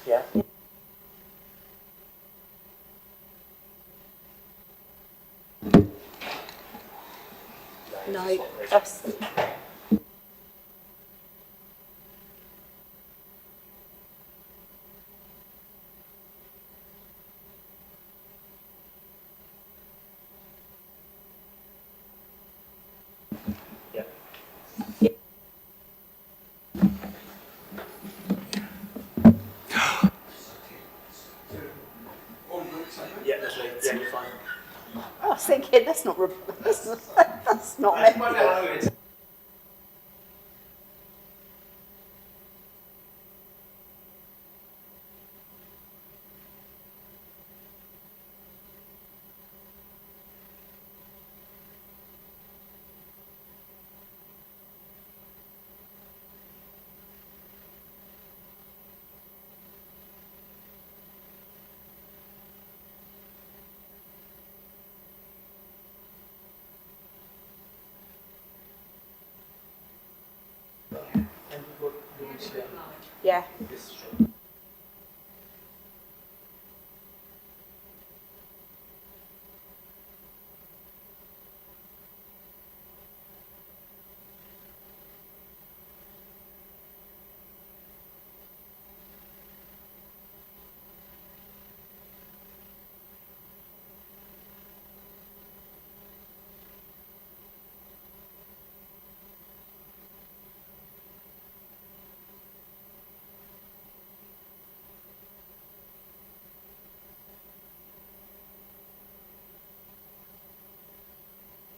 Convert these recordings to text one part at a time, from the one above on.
Yeah. No, that's... Yeah. Yeah, that's right. Yeah, you're fine. I was thinking, that's not that's not meant. And what do you see? Yeah. This show.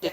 Yeah.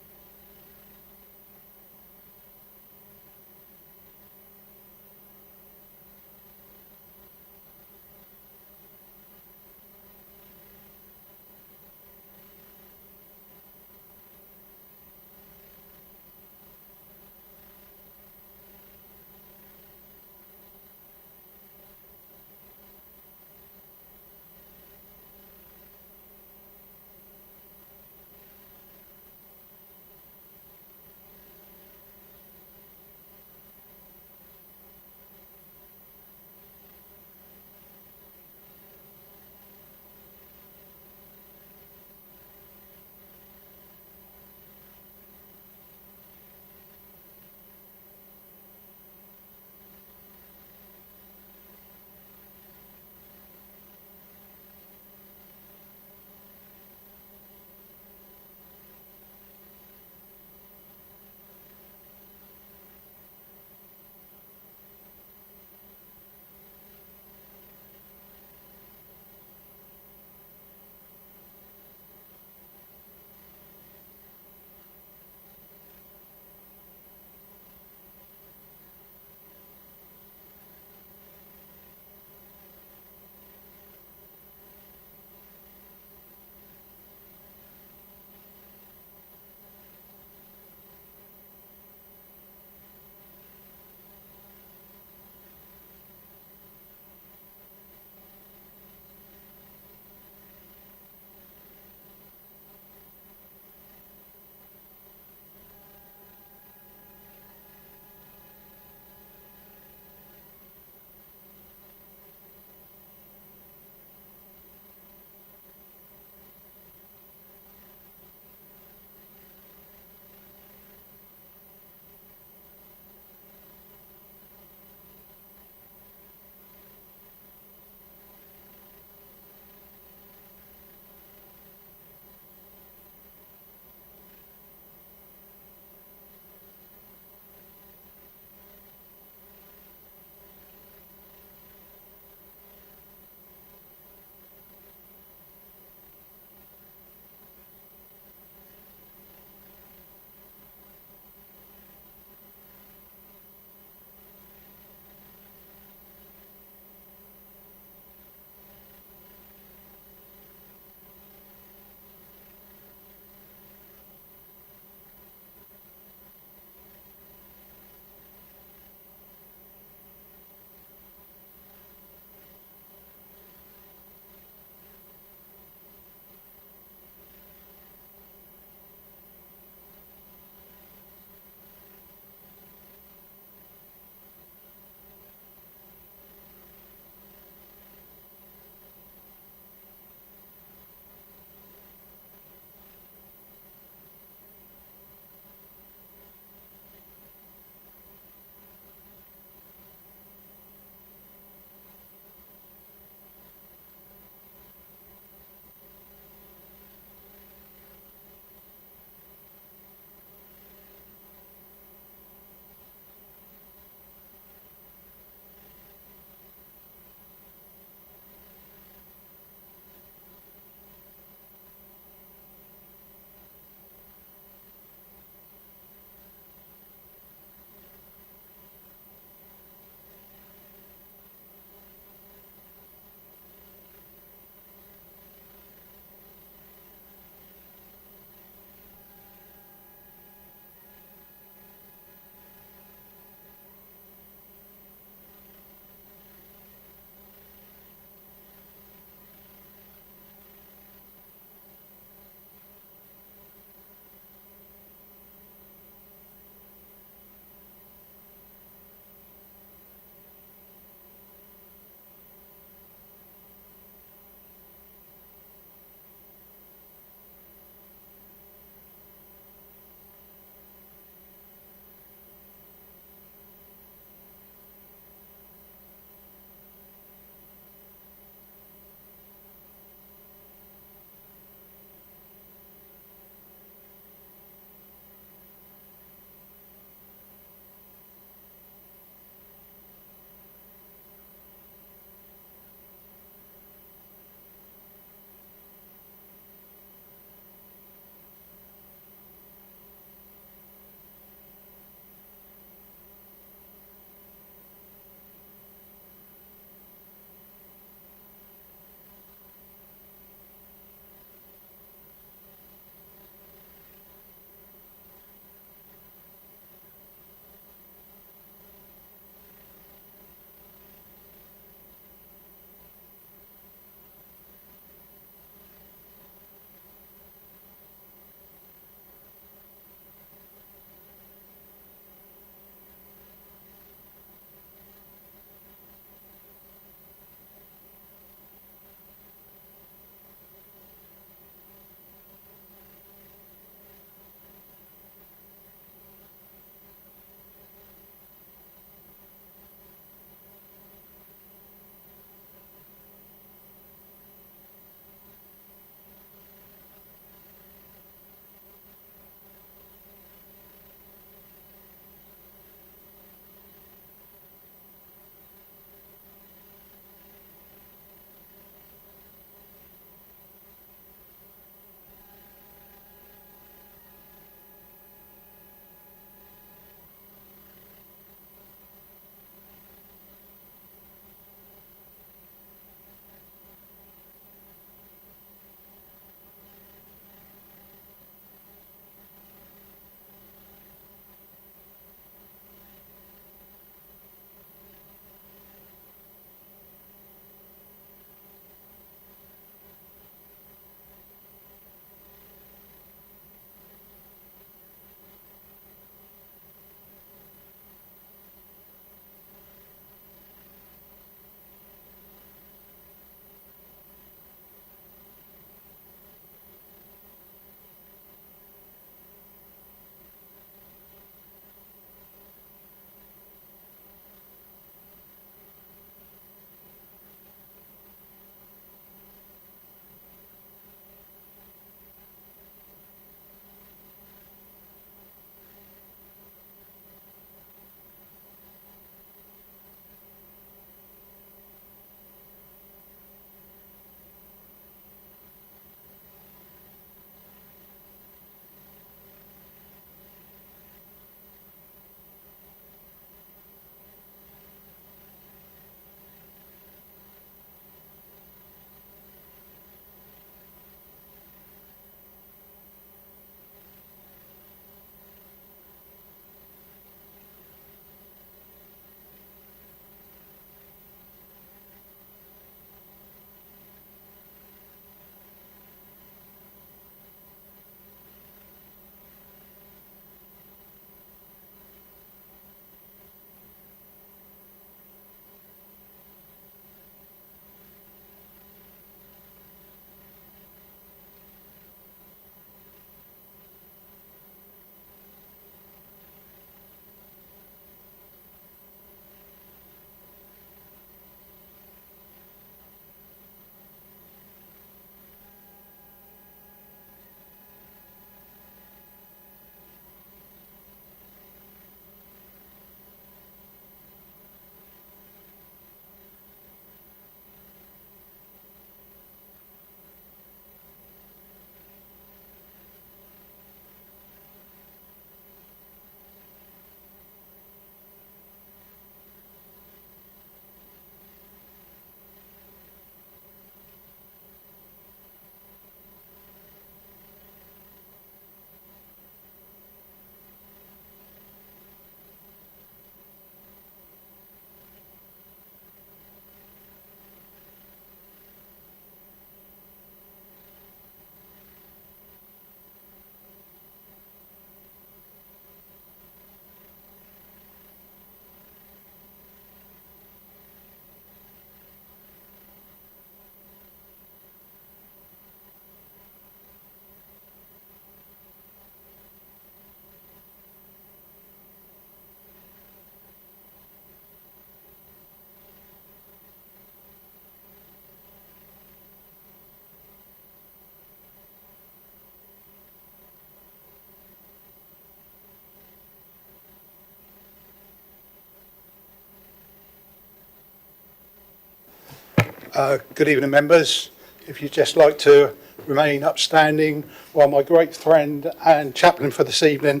Good evening, members. If you'd just like to remain upstanding while my great friend and chaplain for this evening,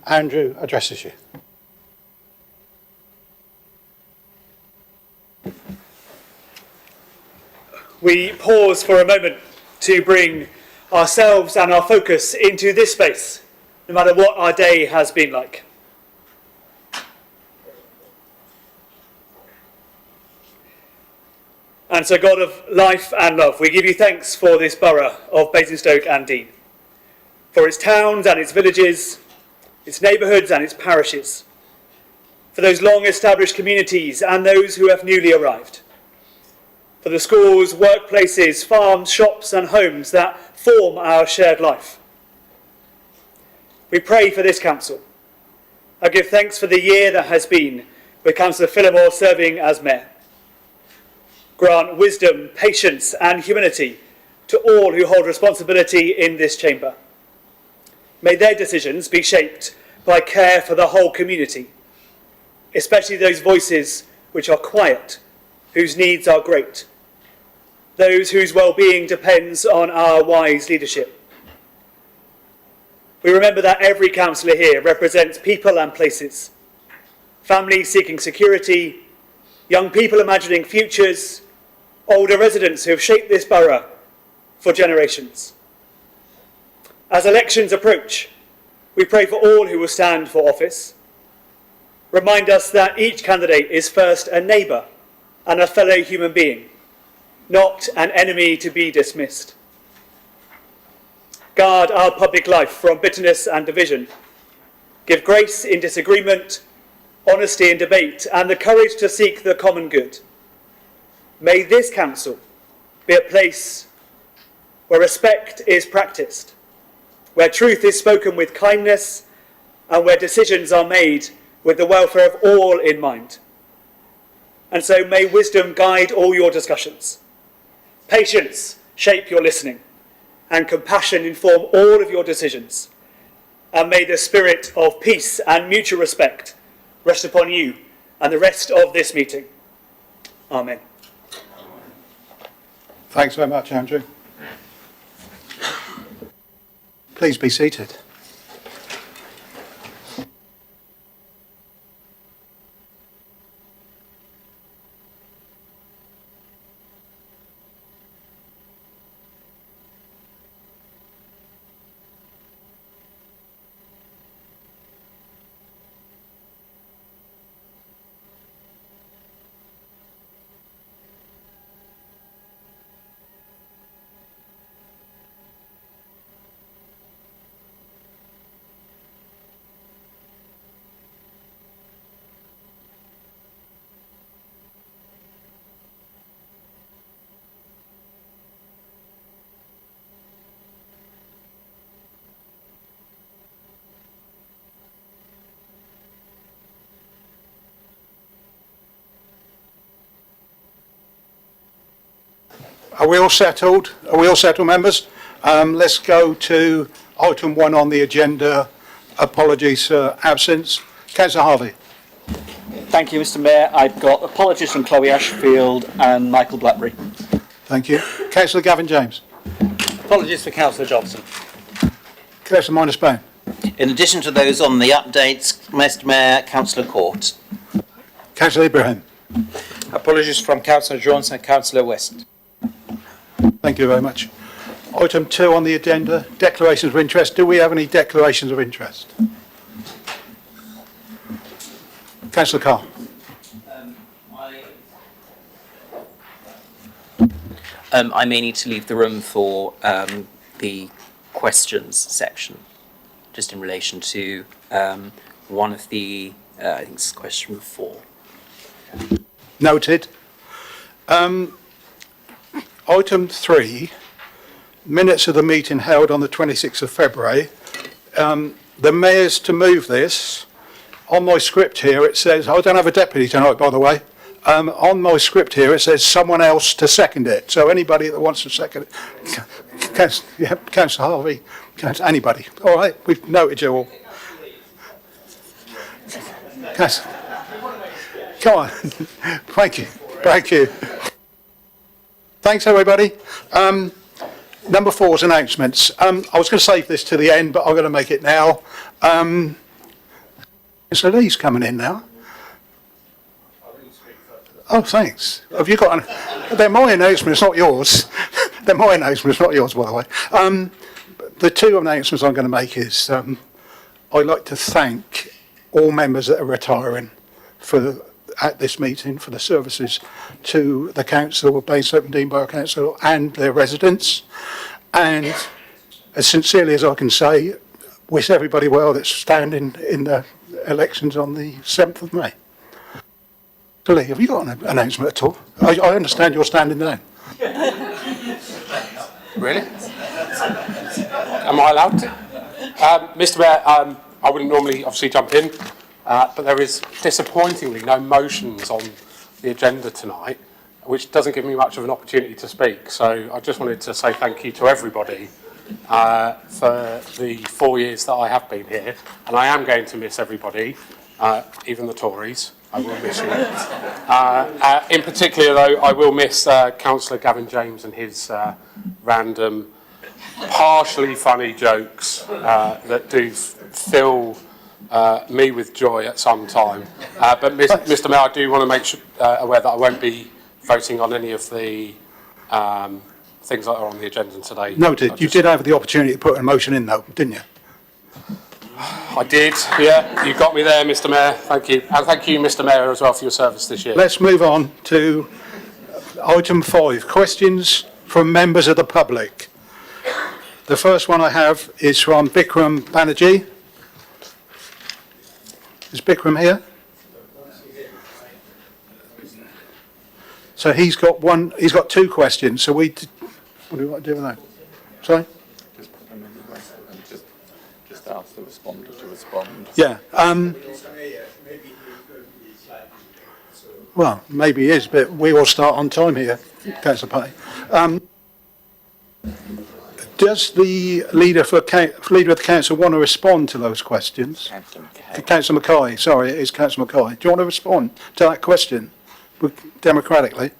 Andrew, addresses you. We pause for a moment to bring ourselves and our focus into this space, no matter what our day has been like. And so, God of life and love, we give you thanks for this borough of Basingstoke and Dean, for its towns and its villages, its neighbourhoods and its parishes, for those long-established communities and those who have newly arrived, for the schools, workplaces, farms, shops and homes that form our shared life. We pray for this council. I give thanks for the year that has been, with Councillor Phillimore serving as Mayor. Grant wisdom, patience and humility to all who hold responsibility in this chamber. May their decisions be shaped by care for the whole community, especially those voices which are quiet, whose needs are great, those whose well-being depends on our wise leadership. We remember that every councillor here represents people and places, families seeking security, young people imagining futures, older residents who have shaped this borough for generations. As elections approach, we pray for all who will stand for office. Remind us that each candidate is first a neighbour and a fellow human being, not an enemy to be dismissed. Guard our public life from bitterness and division. Give grace in disagreement, honesty in debate, and the courage to seek the common good. May this council be a place where respect is practiced, where truth is spoken with kindness, and where decisions are made with the welfare of all in mind. And so may wisdom guide all your discussions, patience shape your listening, and compassion inform all of your decisions. And may the spirit of peace and mutual respect rest upon you and the rest of this meeting. Amen. Thanks very much, Andrew. Please be seated. Are we all settled? Are we all settled, members? Let's go to item 1 on the agenda. Apologies for absence. Councillor Harvey. Thank you, Mr. Mayor. I've got apologies from Chloe Ashfield and Michael Blackbury. Thank you. Councillor Gavin James. Apologies for Councillor Johnson. Councillor Minus Bone. In addition to those on the updates, Mr. Mayor, Councillor Court. Councillor Ibrahim. Apologies from Councillor Johnson and Councillor West. Thank you very much. Item 2 on the agenda, declarations of interest. Do we have any declarations of interest? Councillor Carr. I may need to leave the room for the questions section, just in relation to one of the, I think it's question 4. Noted. Item 3, minutes of the meeting held on the 26th of February. The Mayor's to move this. On my script here it says, I don't have a deputy tonight, by the way. On my script here it says someone else to second it. So anybody that wants to second it, Councillor Harvey, anybody. All right, we've noted you all. Come on. Thank you. Thank you. Thanks, everybody. Number 4 is announcements. I was going to save this to the end, but I'm going to make it now. So Lee's coming in now. Oh, thanks. Have you got they're my announcements, not yours. They're my announcements, not yours, by the way. The 2 announcements I'm going to make is I'd like to thank all members that are retiring at this meeting for the services to the council, Basingstoke and Dean Borough Council, and their residents. And as sincerely as I can say, wish everybody well that's standing in the elections on the 7th of May. So Lee, have you got an announcement at all? I understand you're standing down. Really? Am I allowed to? Mr. Mayor, I wouldn't normally obviously jump in, but there is disappointingly no motions on the agenda tonight, which doesn't give me much of an opportunity to speak. So I just wanted to say thank you to everybody for the 4 years that I have been here, and I am going to miss everybody, even the Tories. I will miss you. In particular, though, I will miss Councillor Gavin James and his random, partially funny jokes that do fill me with joy at some time. But Mr. Mayor, I do want to make sure, aware that I won't be voting on any of the things that are on the agenda today. Noted. You did have the opportunity to put a motion in, though, didn't you? I did, yeah. You got me there, Mr. Mayor. Thank you. And thank you, Mr. Mayor, as well, for your service this year. Let's move on to item 5, questions from members of the public. The first one I have is from Bikram Banerjee. Is Bikram here? So he's got 2 questions. So what do you want to do with that? Sorry? Just put them in the question and just ask the responder to respond. Yeah. Well, maybe he is, but we will start on time here, Councillor Pay. Does the leader of the council want to respond to those questions? Councillor Mackay, sorry, it is Councillor Mackay. Do you want to respond to that question democratically?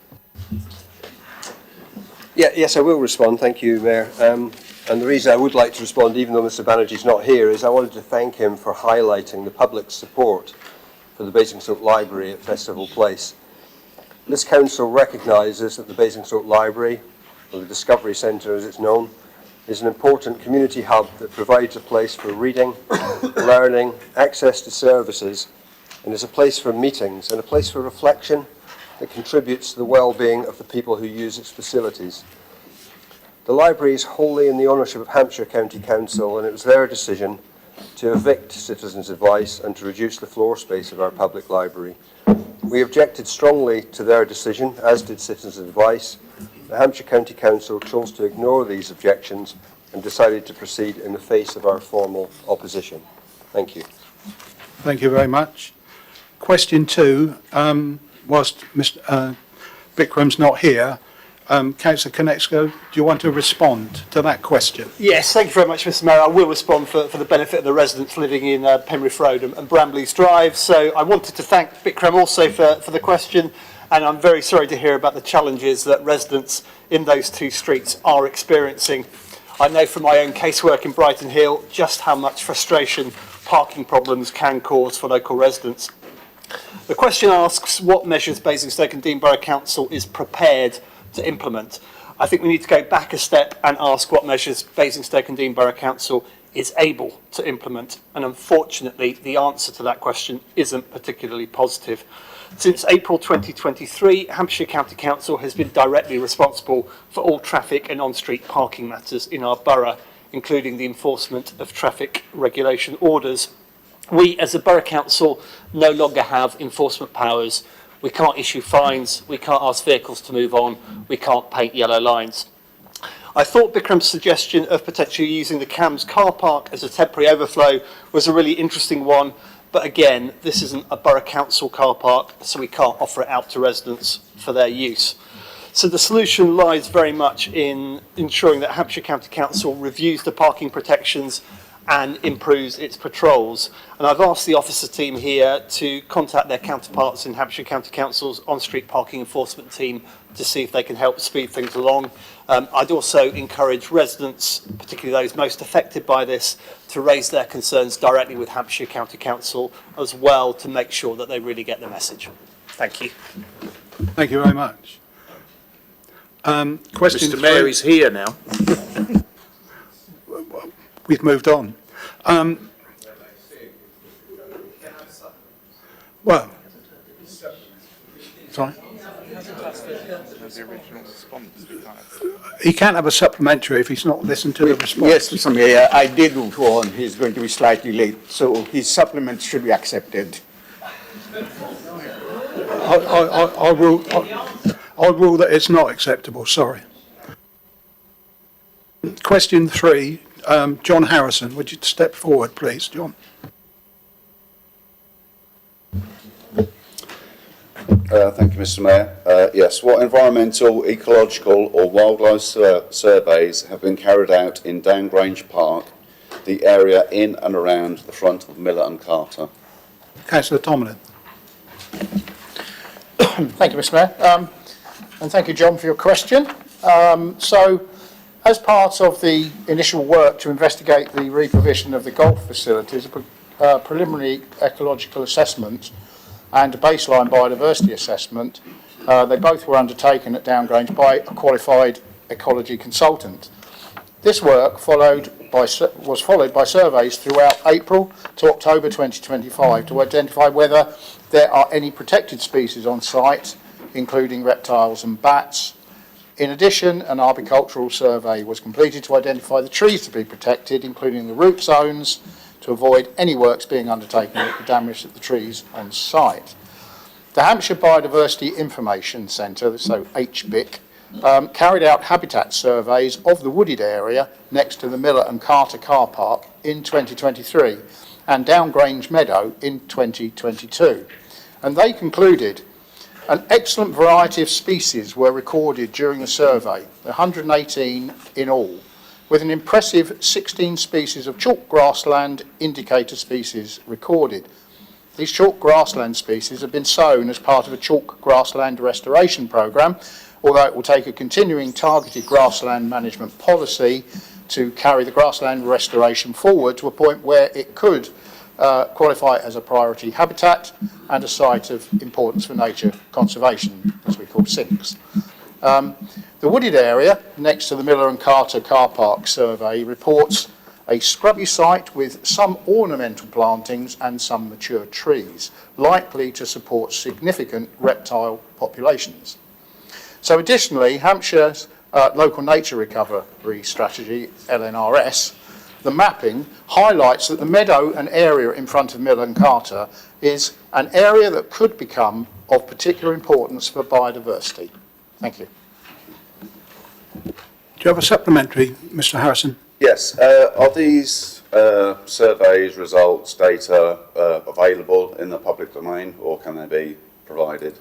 Yes, I will respond. Thank you, Mayor. And the reason I would like to respond, even though Mr. Banerjee's not here, is I wanted to thank him for highlighting the public support for the Basingstoke Library at Festival Place. This council recognises that the Basingstoke Library, or the Discovery Centre as it's known, is an important community hub that provides a place for reading, learning, access to services, and is a place for meetings and a place for reflection that contributes to the well-being of the people who use its facilities. The library is wholly in the ownership of Hampshire County Council, and it was their decision to evict Citizens' Advice and to reduce the floor space of our public library. We objected strongly to their decision, as did Citizens' Advice. The Hampshire County Council chose to ignore these objections and decided to proceed in the face of our formal opposition. Thank you. Thank you very much. Question 2, whilst Mr. Bikram's not here, Councillor Konecka, do you want to respond to that question? Yes, thank you very much, Mr. Mayor. I will respond for the benefit of the residents living in Penrith Road and Bramley's Drive. So I wanted to thank Bikram also for the question, and I'm very sorry to hear about the challenges that residents in those 2 streets are experiencing. I know from my own casework in Brighton Hill just how much frustration parking problems can cause for local residents. The question asks what measures Basingstoke and Dean Borough Council is prepared to implement. I think we need to go back a step and ask what measures Basingstoke and Dean Borough Council is able to implement, and unfortunately the answer to that question isn't particularly positive. Since April 2023, Hampshire County Council has been directly responsible for all traffic and on-street parking matters in our borough, including the enforcement of traffic regulation orders. We, as a borough council, no longer have enforcement powers. We can't issue fines, we can't ask vehicles to move on, we can't paint yellow lines. I thought Bikram's suggestion of potentially using the CAMS car park as a temporary overflow was a really interesting one, but again, this isn't a borough council car park, so we can't offer it out to residents for their use. So the solution lies very much in ensuring that Hampshire County Council reviews the parking protections and improves its patrols. And I've asked the officer team here to contact their counterparts in Hampshire County Council's on-street parking enforcement team to see if they can help speed things along. I'd also encourage residents, particularly those most affected by this, to raise their concerns directly with Hampshire County Council as well, to make sure that they really get the message. Thank you. Thank you very much. Question Mr. Mayor is here now. We've moved on. Well, sorry. He can't have a supplementary if he's not listened to the response. Yes, Mr. Mayor, I did warn he's going to be slightly late, so his supplement should be accepted. I'll rule that it's not acceptable, sorry. Question 3, John Harrison, would you step forward, please, John? Thank you, Mr. Mayor. Yes, what environmental, ecological or wildlife surveys have been carried out in Downgrange Park, the area in and around the front of Miller and Carter? Councillor Tomlin. Thank you, Mr. Mayor. And thank you, John, for your question. So, as part of the initial work to investigate the reprovision of the golf facilities, a preliminary ecological assessment and a baseline biodiversity assessment, they both were undertaken at Downgrange by a qualified ecology consultant. This work was followed by surveys throughout April to October 2025 to identify whether there are any protected species on site, including reptiles and bats. In addition, an arboricultural survey was completed to identify the trees to be protected, including the root zones, to avoid any works being undertaken that could damage the trees on site. The Hampshire Biodiversity Information Centre, so HBIC, carried out habitat surveys of the wooded area next to the Miller and Carter car park in 2023 and Downgrange Meadow in 2022. And they concluded an excellent variety of species were recorded during the survey, 118 in all, with an impressive 16 species of chalk grassland indicator species recorded. These chalk grassland species have been sown as part of a chalk grassland restoration programme, although it will take a continuing targeted grassland management policy to carry the grassland restoration forward to a point where it could qualify as a priority habitat and a site of importance for nature conservation, as we call SINCs. The wooded area next to the Miller and Carter car park survey reports a scrubby site with some ornamental plantings and some mature trees, likely to support significant reptile populations. So additionally, Hampshire's Local Nature Recovery Strategy, LNRS, the mapping highlights that the meadow and area in front of Miller and Carter is an area that could become of particular importance for biodiversity. Thank you. Do you have a supplementary, Mr. Harrison? Yes. Are these surveys, results, data available in the public domain, or can they be provided?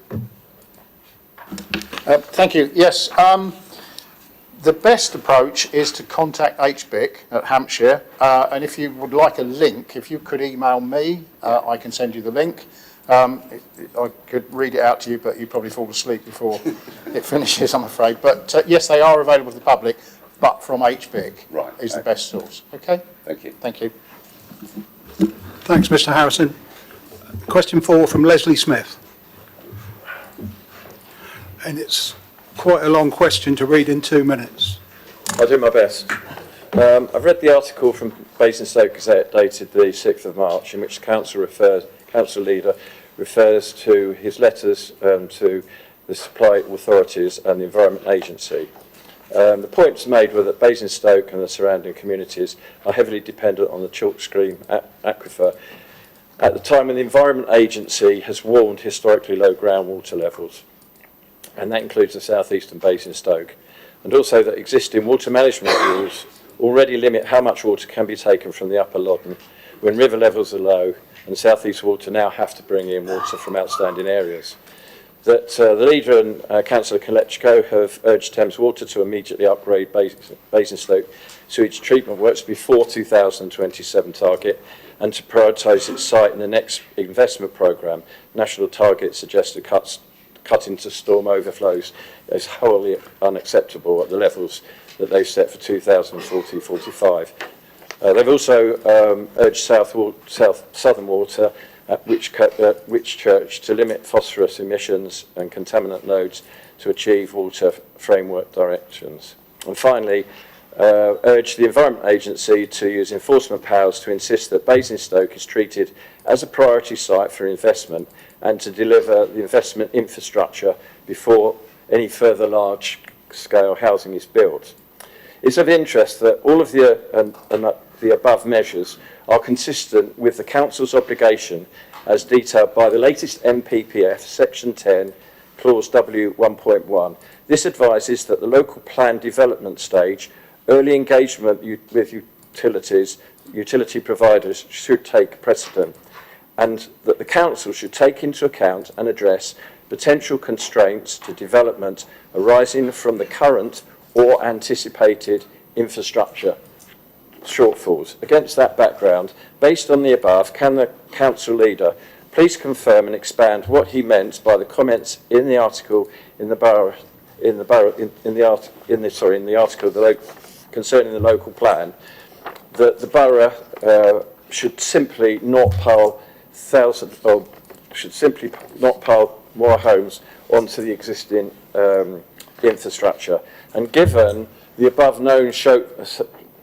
Thank you. Yes. The best approach is to contact HBIC at Hampshire, and if you would like a link, if you could email me, I can send you the link. I could read it out to you, but you'd probably fall asleep before it finishes, I'm afraid. But yes, they are available to the public, but from HBIC is the best source. Okay? Thank you. Thank you. Thanks, Mr. Harrison. Question 4 from Leslie Smith. And it's quite a long question to read in 2 minutes. I'll do my best. I've read the article from Basingstoke Gazette dated the 6th of March in which the council leader refers to his letters to the supply authorities and the Environment Agency. The points made were that Basingstoke and the surrounding communities are heavily dependent on the chalk stream aquifer at the time when the Environment Agency has warned historically low groundwater levels, and that includes the southeastern Basingstoke, and also that existing water management rules already limit how much water can be taken from the upper Loddon when river levels are low, and southeast water now have to bring in water from outstanding areas. that the leader and Councillor Kolechko have urged Thames Water to immediately upgrade Basingstoke sewage treatment works before 2027 target and to prioritise its site in the next investment programme. National targets suggest a cut into storm overflows is wholly unacceptable at the levels that they've set for 2040-45. They've also urged Southern Water at Whitchurch to limit phosphorus emissions and contaminant loads to achieve water framework directions. And finally, urge the Environment Agency to use enforcement powers to insist that Basingstoke is treated as a priority site for investment and to deliver the investment infrastructure before any further large-scale housing is built. It's of interest that all of the above measures are consistent with the Council's obligation as detailed by the latest NPPF, Section 10, Clause W 1.1. This advises that the local plan development stage, early engagement with utility providers should take precedent, and that the Council should take into account and address potential constraints to development arising from the current or anticipated infrastructure shortfalls. Against that background, based on the above, can the Council leader please confirm and expand what he meant by the comments in the article concerning the local plan, that the borough should simply not pile more homes onto the existing infrastructure. And given the above known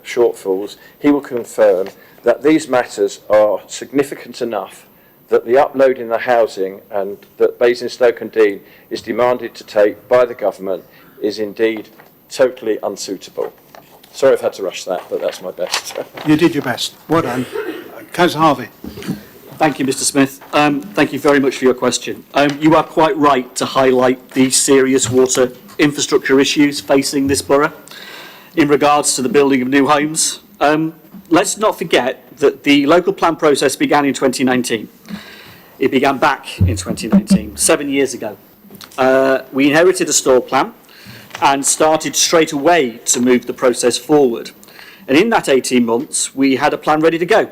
shortfalls, he will confirm that these matters are significant enough that the upload in the housing and that Basingstoke and Dean is demanded to take by the government is indeed totally unsuitable. Sorry I've had to rush that, but that's my best. You did your best. Well done. Councillor Harvey. Thank you, Mr. Smith. Thank you very much for your question. You are quite right to highlight the serious water infrastructure issues facing this borough in regards to the building of new homes. Let's not forget that the local plan process began in 2019. It began back in 2019, 7 years ago. We inherited a stall plan and started straight away to move the process forward. And in that 18 months, we had a plan ready to go.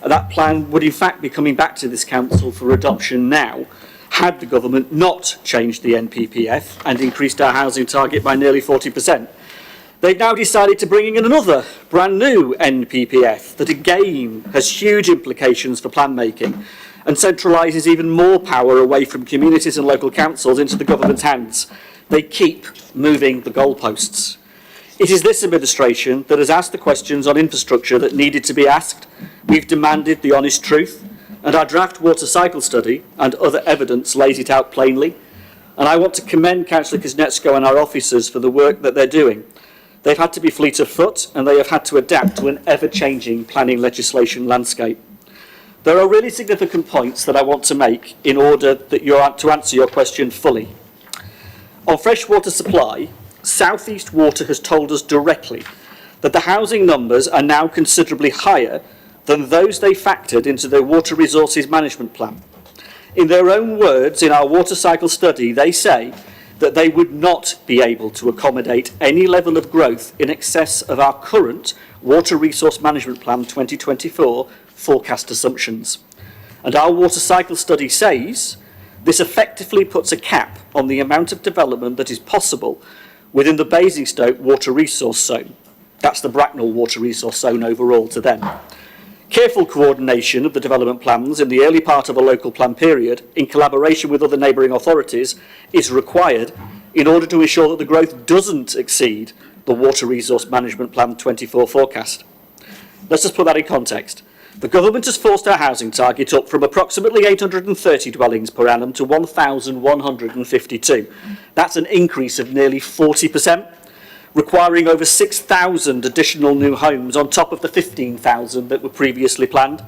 That plan would in fact be coming back to this council for adoption now, had the government not changed the NPPF and increased our housing target by nearly 40%. They've now decided to bring in another brand new NPPF that again has huge implications for plan making and centralises even more power away from communities and local councils into the government's hands. They keep moving the goalposts. It is this administration that has asked the questions on infrastructure that needed to be asked. We've demanded the honest truth, and our draft water cycle study and other evidence lays it out plainly. And I want to commend Councillor Kuznetsko and our officers for the work that they're doing. They've had to be fleet of foot, and they have had to adapt to an ever-changing planning legislation landscape. There are really significant points that I want to make in order that to answer your question fully. On freshwater supply, South East Water has told us directly that the housing numbers are now considerably higher than those they factored into their water resources management plan. In their own words, in our water cycle study, they say that they would not be able to accommodate any level of growth in excess of our current Water Resource Management Plan 2024 forecast assumptions. And our water cycle study says this effectively puts a cap on the amount of development that is possible within the Basingstoke Water Resource Zone. That's the Bracknell Water Resource Zone overall to them. Careful coordination of the development plans in the early part of a local plan period, in collaboration with other neighbouring authorities, is required in order to ensure that the growth doesn't exceed the Water Resource Management Plan 24 forecast. Let's just put that in context. The government has forced our housing target up from approximately 830 dwellings per annum to 1,152. That's an increase of nearly 40%. Requiring over 6,000 additional new homes on top of the 15,000 that were previously planned.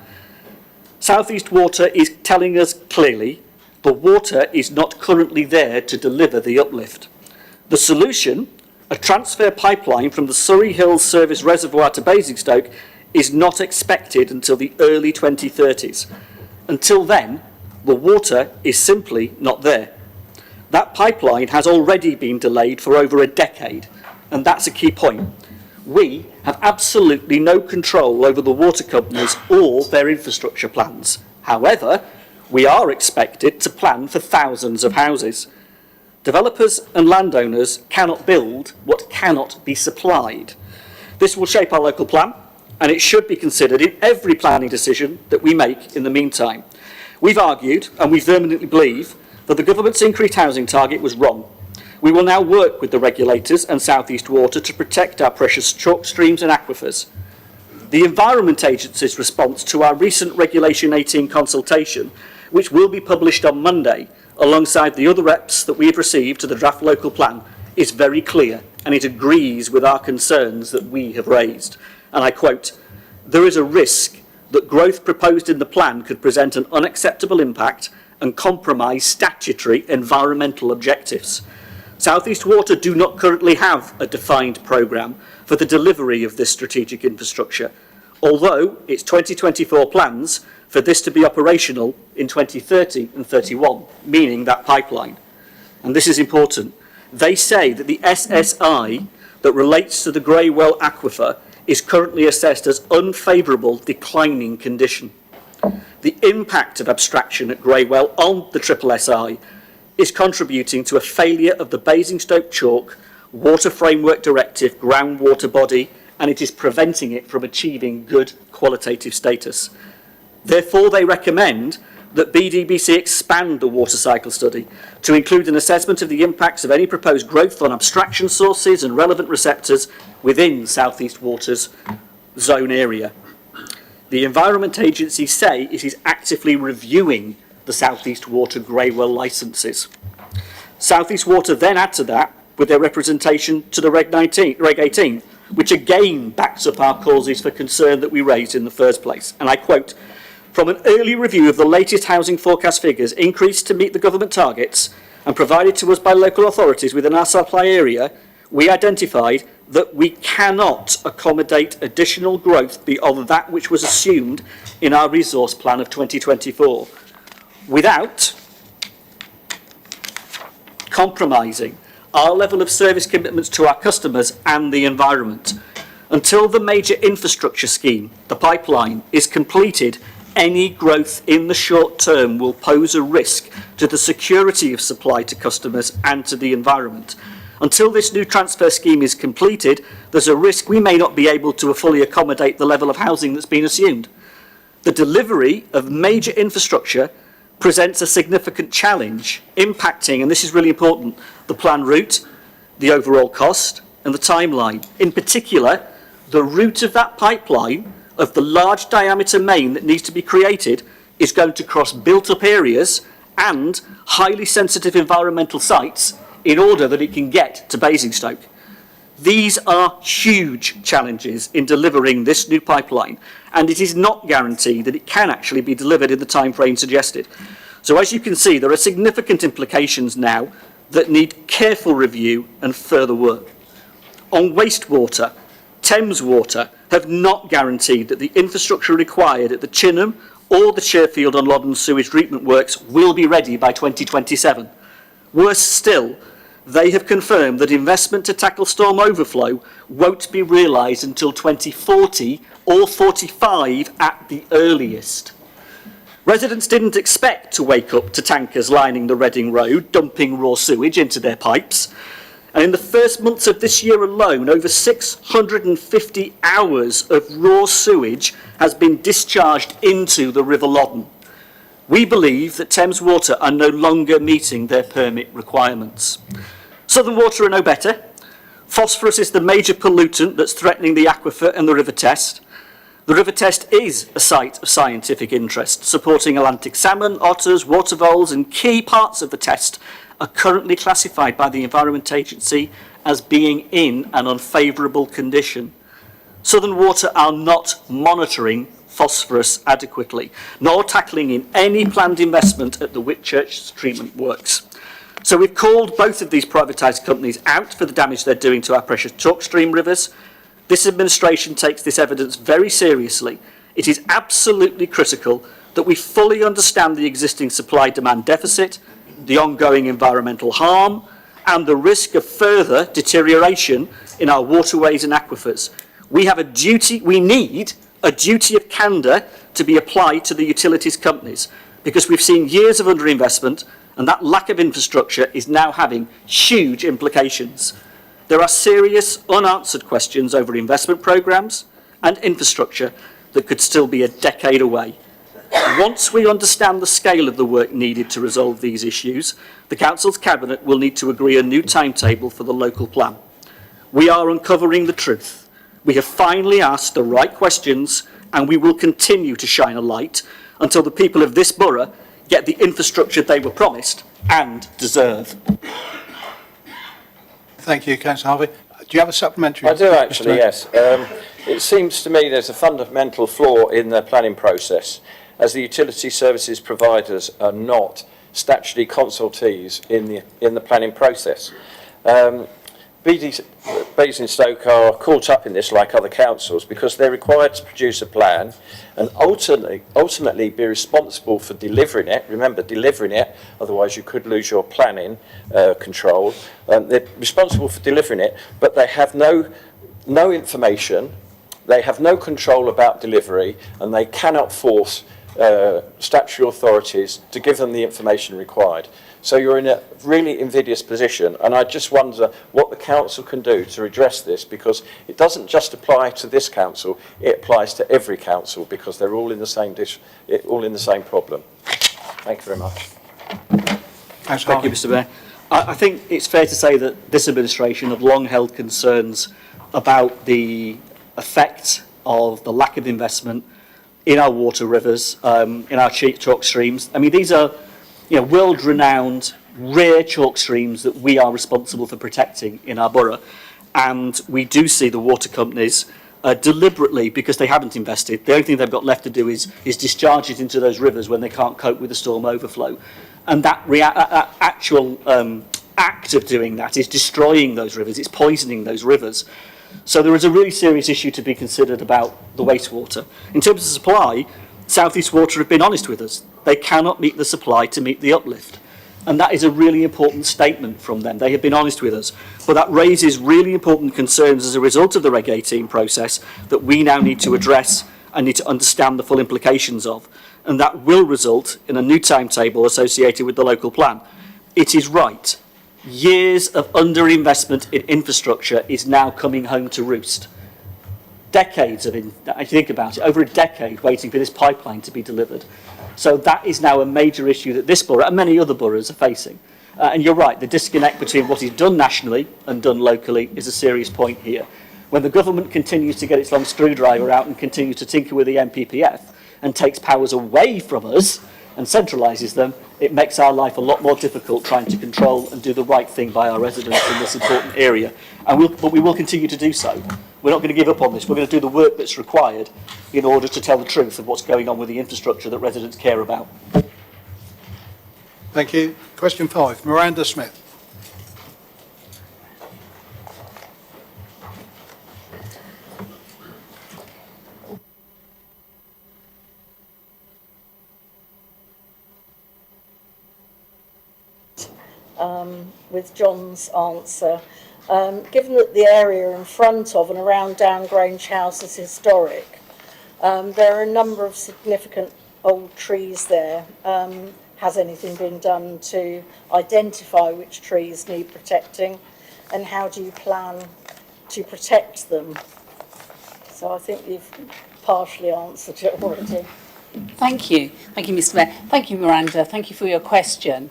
South East Water is telling us clearly the water is not currently there to deliver the uplift. The solution, a transfer pipeline from the Surrey Hills Service Reservoir to Basingstoke, is not expected until the early 2030s. Until then, the water is simply not there. That pipeline has already been delayed for over a decade, and that's a key point. We have absolutely no control over the water companies or their infrastructure plans. However, we are expected to plan for thousands of houses. Developers and landowners cannot build what cannot be supplied. This will shape our local plan, and it should be considered in every planning decision that we make in the meantime. We've argued, and we vehemently believe, that the government's increased housing target was wrong. We will now work with the regulators and South East Water to protect our precious chalk streams and aquifers. The Environment Agency's response to our recent Regulation 18 consultation, which will be published on Monday, alongside the other reps that we have received to the draft local plan, is very clear, and it agrees with our concerns that we have raised. And I quote, "There is a risk that growth proposed in the plan could present an unacceptable impact and compromise statutory environmental objectives. South East Water do not currently have a defined programme for the delivery of this strategic infrastructure, although its 2024 plans for this to be operational in 2030 and 31, meaning that pipeline." And this is important. They say that the SSI that relates to the Greywell aquifer is currently assessed as unfavourable declining condition. The impact of abstraction at Greywell on the SSI is contributing to a failure of the Basingstoke Chalk Water Framework Directive groundwater body, and it is preventing it from achieving good qualitative status. Therefore, they recommend that BDBC expand the water cycle study to include an assessment of the impacts of any proposed growth on abstraction sources and relevant receptors within South East Water's zone area. The Environment Agency say it is actively reviewing the South East Water Greywell licences. South East Water then add to that with their representation to the Reg 18, which again backs up our causes for concern that we raised in the first place. And I quote, "From an early review of the latest housing forecast figures increased to meet the government targets and provided to us by local authorities within our supply area, we identified that we cannot accommodate additional growth beyond that which was assumed in our resource plan of 2024, without compromising our level of service commitments to our customers and the environment. Until the major infrastructure scheme, the pipeline, is completed, any growth in the short term will pose a risk to the security of supply to customers and to the environment. Until this new transfer scheme is completed, there's a risk we may not be able to fully accommodate the level of housing that's been assumed. The delivery of major infrastructure presents a significant challenge, impacting, and this is really important, the planned route, the overall cost, and the timeline. In particular, the route of that pipeline, of the large diameter main that needs to be created, is going to cross built-up areas and highly sensitive environmental sites in order that it can get to Basingstoke. These are huge challenges in delivering this new pipeline, and it is not guaranteed that it can actually be delivered in the time frame suggested. So as you can see, there are significant implications now that need careful review and further work. On wastewater, Thames Water have not guaranteed that the infrastructure required at the Chinham or the Sherfield and Loddon sewage treatment works will be ready by 2027. Worse still, they have confirmed that investment to tackle storm overflow won't be realised until 2040 or 45 at the earliest. Residents didn't expect to wake up to tankers lining the Reading Road, dumping raw sewage into their pipes. And in the first months of this year alone, over 650 hours of raw sewage has been discharged into the River Loddon. We believe that Thames Water are no longer meeting their permit requirements. Southern Water are no better. Phosphorus is the major pollutant that's threatening the aquifer and the River Test. The River Test is a site of scientific interest, supporting Atlantic salmon, otters, water voles, and key parts of the test are currently classified by the Environment Agency as being in an unfavourable condition. Southern Water are not monitoring phosphorus adequately, nor tackling in any planned investment at the Whitchurch treatment works. So we've called both of these privatised companies out for the damage they're doing to our precious chalk stream rivers. This administration takes this evidence very seriously. It is absolutely critical that we fully understand the existing supply-demand deficit the ongoing environmental harm, and the risk of further deterioration in our waterways and aquifers. We need a duty of candour to be applied to the utilities companies, because we've seen years of underinvestment, and that lack of infrastructure is now having huge implications. There are serious unanswered questions over investment programmes and infrastructure that could still be a decade away. Once we understand the scale of the work needed to resolve these issues, the Council's Cabinet will need to agree a new timetable for the local plan. We are uncovering the truth. We have finally asked the right questions, and we will continue to shine a light until the people of this borough get the infrastructure they were promised and deserve. Thank you, Councillor Harvey. Do you have a supplementary? I do actually, yes. It seems to me there's a fundamental flaw in the planning process, as the utility services providers are not statutory consultees in the planning process. Basingstoke are caught up in this like other councils because they're required to produce a plan and ultimately be responsible for delivering it. Remember, delivering it, otherwise you could lose your planning control. They're responsible for delivering it, but they have no information, they have no control about delivery, and they cannot force statutory authorities to give them the information required. So you're in a really invidious position, and I just wonder what the council can do to redress this, because it doesn't just apply to this council, it applies to every council, because they're all in the same problem. Thank you very much. Thank you, Mr. Mayor. I think it's fair to say that this administration have long held concerns about the effect of the lack of investment in our water rivers, in our chalk streams. I mean, these are world-renowned, rare chalk streams that we are responsible for protecting in our borough. And we do see the water companies deliberately, because they haven't invested, the only thing they've got left to do is discharge it into those rivers when they can't cope with the storm overflow. And that actual act of doing that is destroying those rivers, it's poisoning those rivers. So there is a really serious issue to be considered about the wastewater. In terms of supply, South East Water have been honest with us. They cannot meet the supply to meet the uplift. And that is a really important statement from them. They have been honest with us. But that raises really important concerns as a result of the Reg 18 process that we now need to address and need to understand the full implications of. And that will result in a new timetable associated with the local plan. It is right. Years of underinvestment in infrastructure is now coming home to roost. Decades of, if you think about it, over a decade waiting for this pipeline to be delivered. So that is now a major issue that this borough and many other boroughs are facing. And you're right, the disconnect between what is done nationally and done locally is a serious point here. When the government continues to get its long screwdriver out and continues to tinker with the NPPF and takes powers away from us and centralises them, it makes our life a lot more difficult trying to control and do the right thing by our residents in this important area. But we will continue to do so. We're not going to give up on this. We're going to do the work that's required in order to tell the truth of what's going on with the infrastructure that residents care about. Thank you. Question 5, Miranda Smith. With John's answer. Given that the area in front of and around Downgrange House is historic, there are a number of significant old trees there. Has anything been done to identify which trees need protecting, and how do you plan to protect them? So I think you've partially answered it already. Thank you, Mr. Mayor. Thank you, Miranda. Thank you for your question.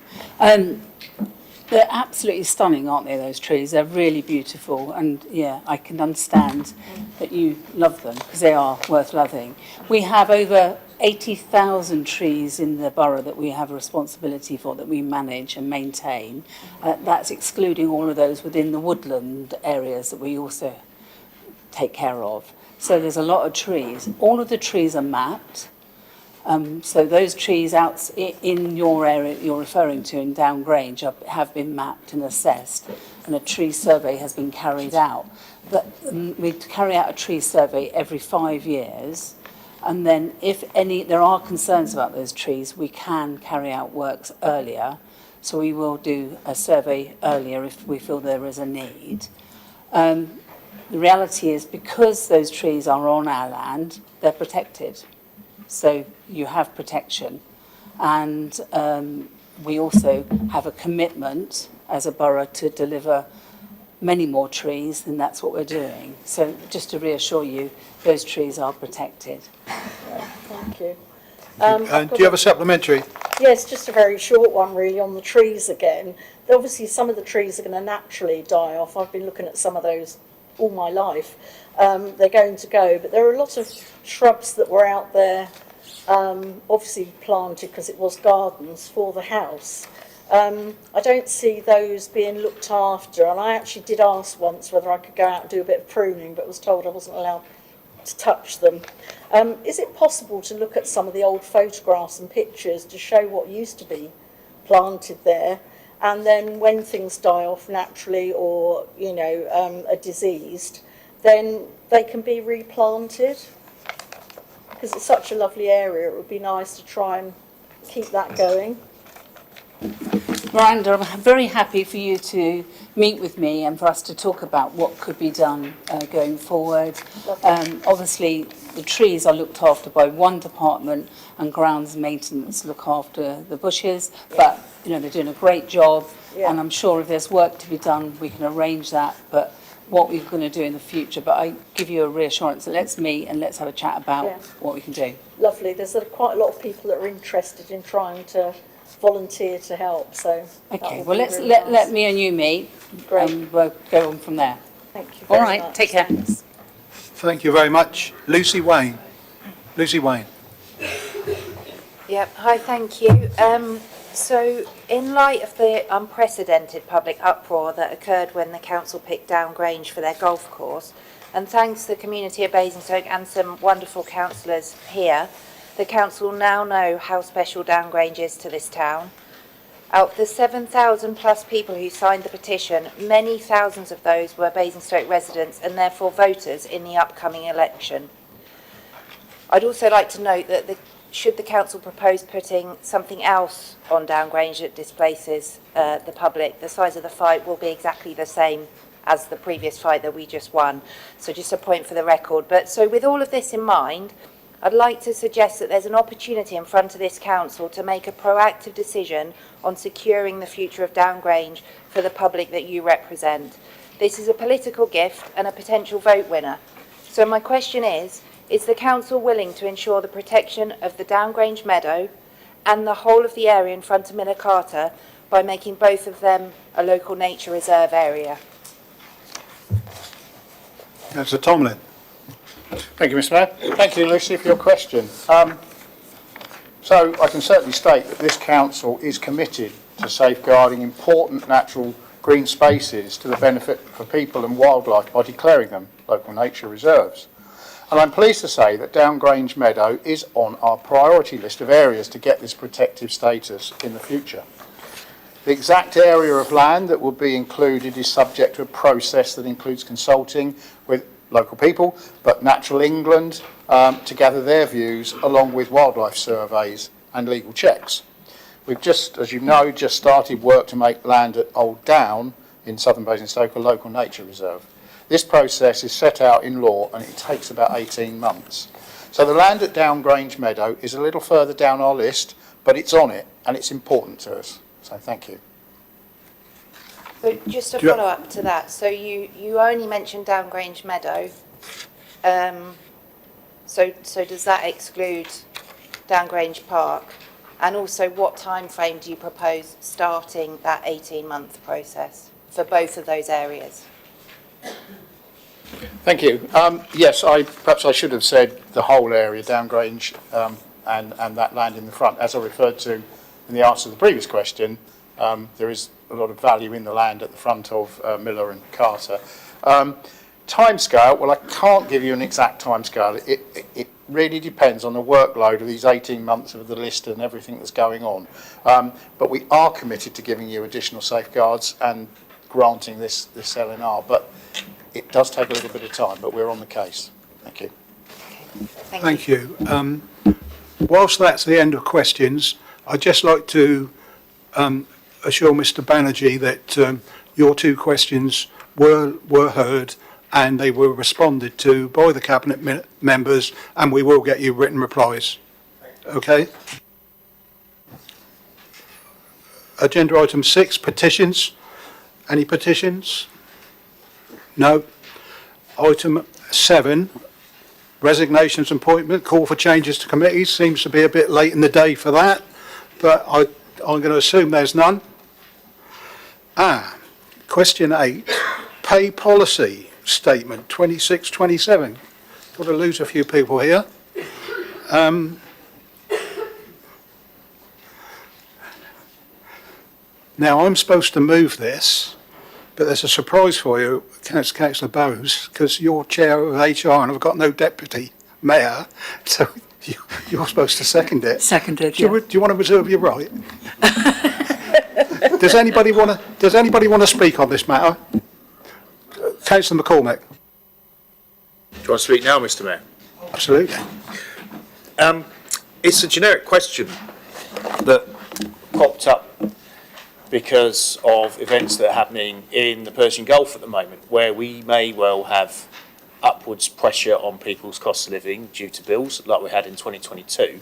They're absolutely stunning, aren't they, those trees? They're really beautiful, and yeah, I can understand that you love them, because they are worth loving. We have over 80,000 trees in the borough that we have a responsibility for, that we manage and maintain. That's excluding all of those within the woodland areas that we also take care of. So there's a lot of trees. All of the trees are mapped. So those trees out in your area you're referring to in Downgrange have been mapped and assessed, and a tree survey has been carried out. But we carry out a tree survey every 5 years, and then if there are concerns about those trees, we can carry out works earlier. so we will do a survey earlier if we feel there is a need. The reality is, because those trees are on our land, they're protected. So you have protection. And we also have a commitment as a borough to deliver many more trees, and that's what we're doing. So just to reassure you, those trees are protected. Thank you. And do you have a supplementary? Yes, just a very short one really on the trees again. Obviously some of the trees are going to naturally die off. I've been looking at some of those all my life. They're going to go, but there are a lot of shrubs that were out there, obviously planted because it was gardens for the house. I don't see those being looked after, and I actually did ask once whether I could go out and do a bit of pruning, but was told I wasn't allowed to touch them. Is it possible to look at some of the old photographs and pictures to show what used to be planted there, and then when things die off naturally or, you know, are diseased, then they can be replanted? Because it's such a lovely area, it would be nice to try and keep that going. Miranda, I'm very happy for you to meet with me and for us to talk about what could be done going forward. Obviously, the trees are looked after by one department and grounds maintenance look after the bushes, but you know, they're doing a great job, and I'm sure if there's work to be done, we can arrange that, but what we're going to do in the future. But I give you a reassurance that let's meet and let's have a chat about what we can do. Lovely. There's quite a lot of people that are interested in trying to volunteer to help, so okay, well let me and you meet. Great. And we'll go on from there. Thank you all very right much. Take care. Thank you very much. Lucy Wayne. Lucy Wayne. Yep, hi, thank you. So in light of the unprecedented public uproar that occurred when the council picked Down Grange for their golf course, and thanks to the community of Basingstoke and some wonderful councillors here, the council now know how special Down Grange is to this town. Out of the 7,000 plus people who signed the petition, many thousands of those were Basingstoke residents and therefore voters in the upcoming election. I'd also like to note that should the council propose putting something else on Down Grange that displaces the public, the size of the fight will be exactly the same as the previous fight that we just won. So just a point for the record. But so with all of this in mind, I'd like to suggest that there's an opportunity in front of this council to make a proactive decision on securing the future of Down Grange for the public that you represent. This is a political gift and a potential vote winner. So my question is the council willing to ensure the protection of the Down Grange meadow and the whole of the area in front of Miller Carter by making both of them a local nature reserve area? Councillor Tomlin. Thank you, Mr. Mayor. Thank you, Lucy, for your question. So I can certainly state that this council is committed to safeguarding important natural green spaces to the benefit for people and wildlife by declaring them local nature reserves. And I'm pleased to say that Down Grange Meadow is on our priority list of areas to get this protective status in the future. The exact area of land that will be included is subject to a process that includes consulting with local people, but Natural England, to gather their views, along with wildlife surveys and legal checks. We've just, as you know, just started work to make land at Old Down in southern Basingstoke a local nature reserve. This process is set out in law and it takes about 18 months. So the land at Down Grange Meadow is a little further down our list, but it's on it and it's important to us. So thank you. So just to follow up to that, so you only mentioned Down Grange Meadow, so does that exclude Down Grange Park? And also, what time frame do you propose starting that 18-month process for both of those areas? Thank you. Yes, perhaps I should have said the whole area, Down Grange, and that land in the front. As I referred to in the answer to the previous question, there is a lot of value in the land at the front of Miller and Carter. Timescale, well, I can't give you an exact timescale. It really depends on the workload of these 18 months of the list and everything that's going on. But we are committed to giving you additional safeguards and granting this LNR. But it does take a little bit of time, but we're on the case. Thank you. Thank you. Whilst that's the end of questions, I'd just like to assure Mr Banerjee that your two questions were heard and they were responded to by the Cabinet members, and we will get you written replies. Okay? Agenda item 6, petitions. Any petitions? No. Item 7, resignations and appointment, call for changes to committees. Seems to be a bit late in the day for that, but I'm going to assume there's none. Question 8, pay policy statement 26-27. Got to lose a few people here. Now I'm supposed to move this, but there's a surprise for you, Councillor Bowes, because you're chair of HR and I've got no deputy mayor, so you're supposed to second it. Seconded, Do you want to reserve your right? Does anybody want to speak on this matter? Councillor McCormick. Do you want to speak now, Mr Mayor? Absolutely. It's a generic question that popped up because of events that are happening in the Persian Gulf at the moment, where we may well have upwards pressure on people's cost of living due to bills, like we had in 2022.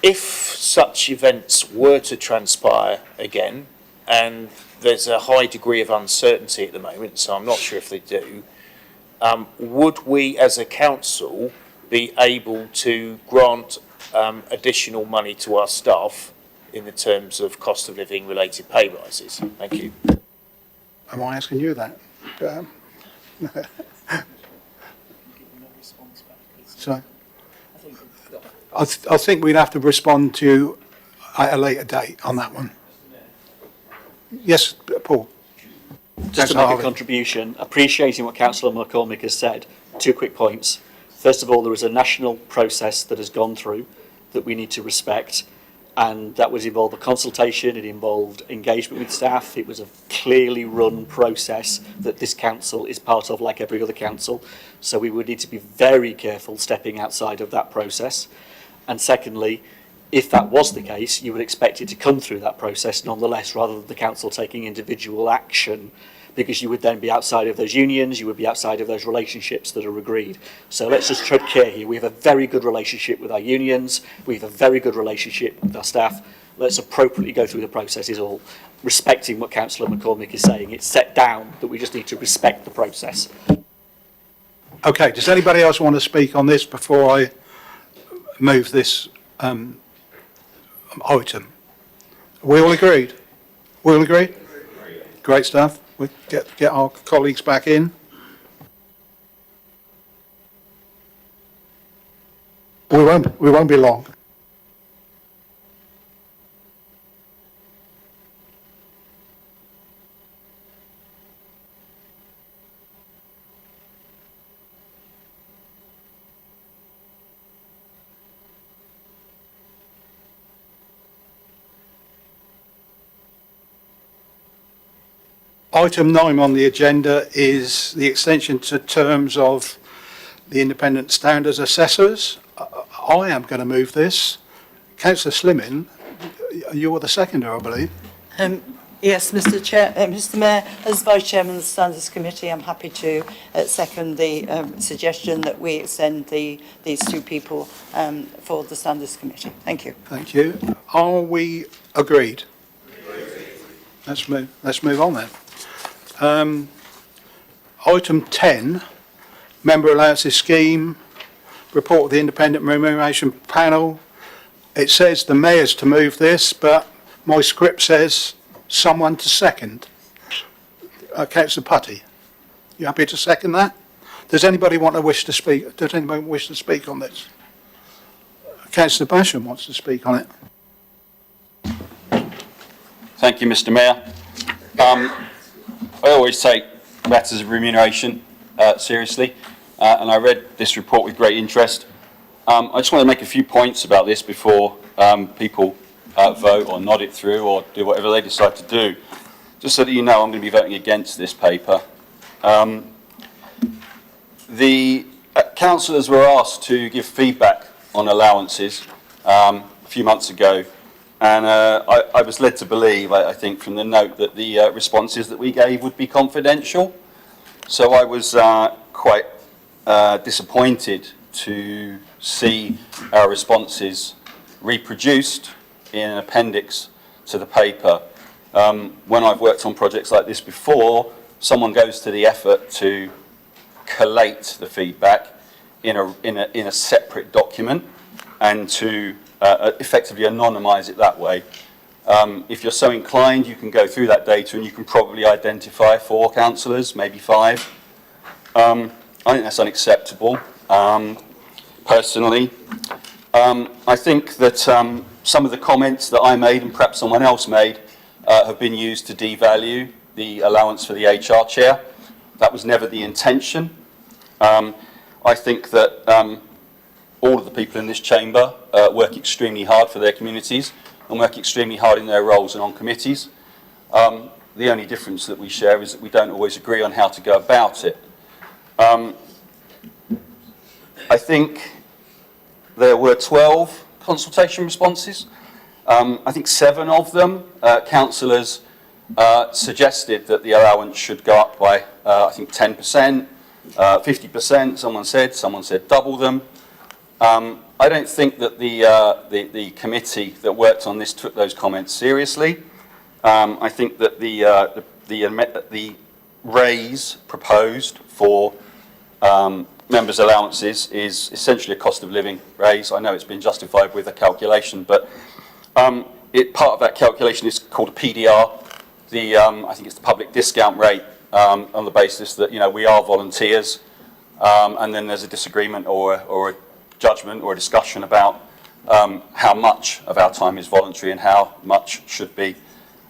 If such events were to transpire again, and there's a high degree of uncertainty at the moment, so I'm not sure if they do, would we as a council be able to grant additional money to our staff in the terms of cost of living related pay rises? Thank you. Am I asking you that? So, I think we'd have to respond to you at a later date on that one. Yes, Paul. Just to make a contribution, appreciating what Councillor McCormick has said, 2 quick points. First of all, there is a national process that has gone through that we need to respect, and that was involved a consultation, it involved engagement with staff, it was a clearly run process that this council is part of like every other council, so we would need to be very careful stepping outside of that process. And secondly, if that was the case, you would expect it to come through that process nonetheless, rather than the council taking individual action, because you would then be outside of those unions, you would be outside of those relationships that are agreed. So let's just tread care here. We have a very good relationship with our unions, we have a very good relationship with our staff. Let's appropriately go through the process is all, respecting what Councillor McCormick is saying. It's set down that we just need to respect the process. Okay, does anybody else want to speak on this before I move this item? Are we all agreed? We all agreed? Great stuff. We get our colleagues back in. We won't be long. Item 9 on the agenda is the extension to terms of the independent standards assessors. I am going to move this. Councillor Slimming, you were the seconder, I believe. Yes, Mr Mayor, as Vice Chairman of the Standards Committee, I'm happy to second the suggestion that we extend these two people for the Standards Committee. Thank you. Thank you. Are we agreed? Let's move on then. Item 10, member allowances scheme, report of the independent remuneration panel. It says the mayor's to move this, but my script says someone to second. Councillor Putty, you happy to second that? Does anybody wish to speak? Does anybody wish to speak on this? Councillor Basham wants to speak on it. Thank you, Mr. Mayor. I always take matters of remuneration seriously, and I read this report with great interest. I just want to make a few points about this before people vote or nod it through or do whatever they decide to do. Just so that you know, I'm going to be voting against this paper. The councillors were asked to give feedback on allowances a few months ago And I was led to believe, I think, from the note that the responses that we gave would be confidential. So I was quite disappointed to see our responses reproduced in an appendix to the paper. When I've worked on projects like this before, someone goes to the effort to collate the feedback in a separate document and to effectively anonymise it that way. If you're so inclined, you can go through that data and you can probably identify 4 councillors, maybe 5. I think that's unacceptable, personally. I think that some of the comments that I made and perhaps someone else made have been used to devalue the allowance for the HR chair. That was never the intention. I think that all of the people in this chamber work extremely hard for their communities and work extremely hard in their roles and on committees. The only difference that we share is that we don't always agree on how to go about it. I think there were 12 consultation responses. I think 7 of them, councillors suggested that the allowance should go up by, I think, 10%, 50%, someone said double them. I don't think that the committee that worked on this took those comments seriously. I think that the raise proposed for members' allowances is essentially a cost of living raise. I know it's been justified with a calculation, but part of that calculation is called a PDR. I think it's the public discount rate, on the basis that we are volunteers, and then there's a disagreement or a judgment or a discussion about how much of our time is voluntary and how much should be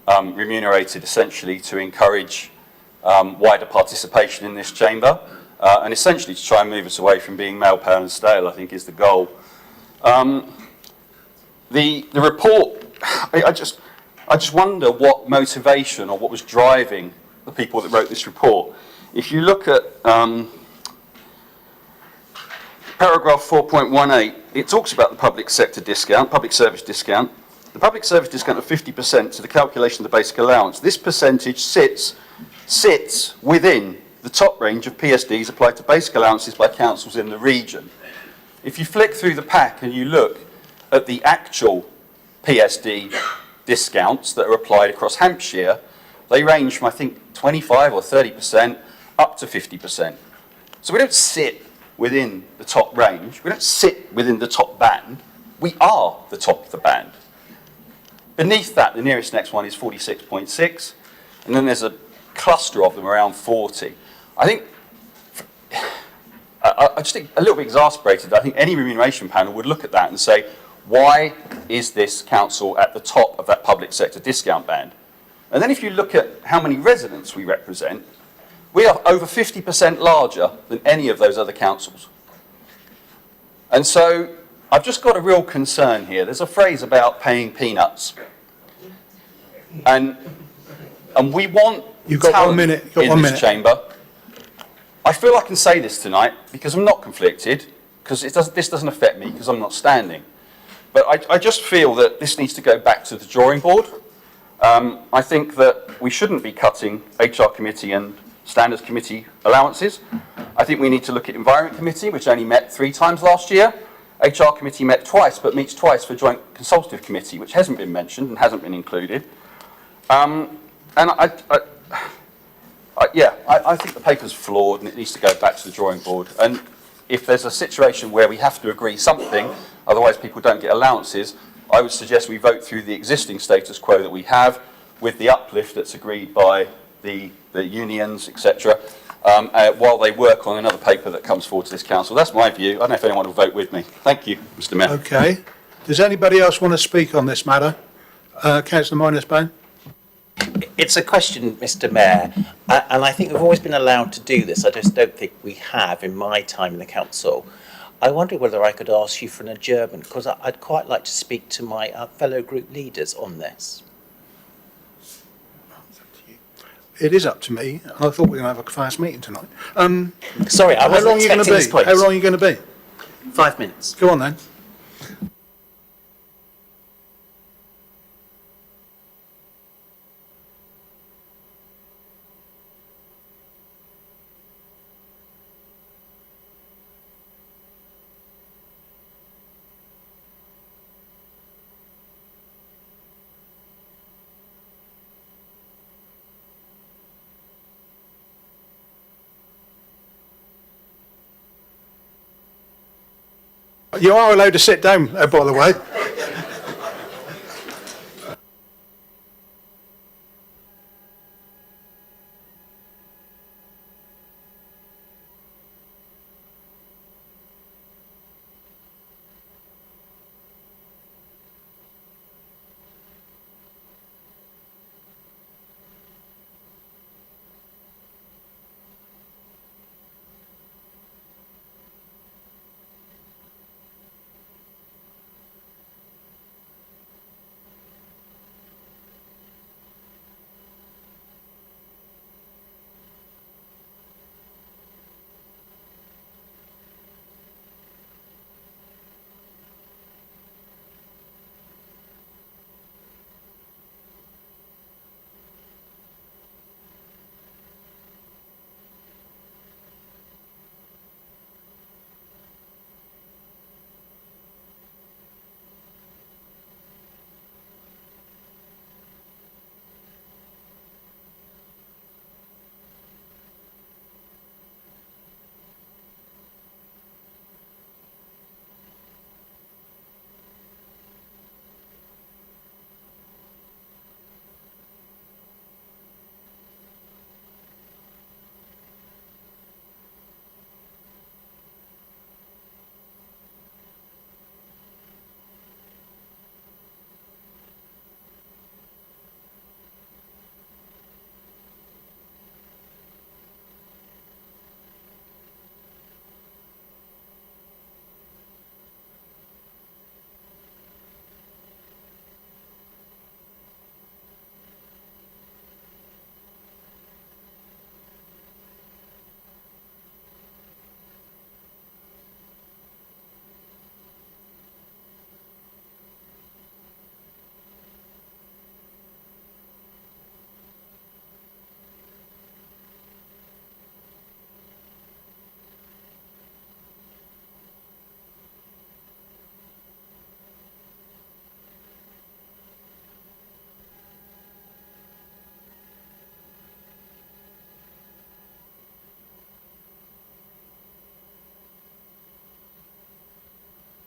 remunerated, essentially to encourage wider participation in this chamber, and essentially to try and move us away from being male, pale and stale, I think is the goal. The report, I just wonder what motivation or what was driving the people that wrote this report. If you look at paragraph 4.18, it talks about the public sector discount, public service discount. The public service discount of 50% to the calculation of the basic allowance. This percentage sits within the top range of PSDs applied to basic allowances by councils in the region. If you flick through the pack and you look at the actual PSD discounts that are applied across Hampshire, they range from, I think, 25 or 30% up to 50%. So we don't sit within the top range. We don't sit within the top band. We are the top of the band. Beneath that, the nearest next one is 46.6, and then there's a cluster of them around 40. I just think a little bit exasperated. I think any remuneration panel would look at that and say, why is this council at the top of that public sector discount band? And then if you look at how many residents we represent, we are over 50% larger than any of those other councils. And so I've just got a real concern here. There's a phrase about paying peanuts. And we want You've got 1 minute. You've got 1 minute. This chamber. I feel I can say this tonight because I'm not conflicted, because this doesn't affect me because I'm not standing. But I just feel that this needs to go back to the drawing board. I think that we shouldn't be cutting HR committee and standards committee allowances. I think we need to look at Environment Committee, which only met 3 times last year. HR Committee met twice, but meets twice for Joint Consultative Committee, which hasn't been mentioned and hasn't been included. And I think the paper's flawed and it needs to go back to the drawing board. And if there's a situation where we have to agree something, otherwise people don't get allowances, I would suggest we vote through the existing status quo that we have with the uplift that's agreed by the unions, etc., while they work on another paper that comes forward to this council. That's my view. I don't know if anyone will vote with me. Thank you, Mr. Mayor. Okay. Does anybody else want to speak on this matter? Councillor Minus-Bone. It's a question, Mr. Mayor, and I think we've always been allowed to do this. I just don't think we have in my time in the council. I wonder whether I could ask you for an adjournment, because I'd quite like to speak to my fellow group leaders on this. It is up to me. I thought we were going to have a fast meeting tonight. Sorry, I wasn't expecting this point. How long are you going to be? 5 minutes. Go on then. You are allowed to sit down, by the way.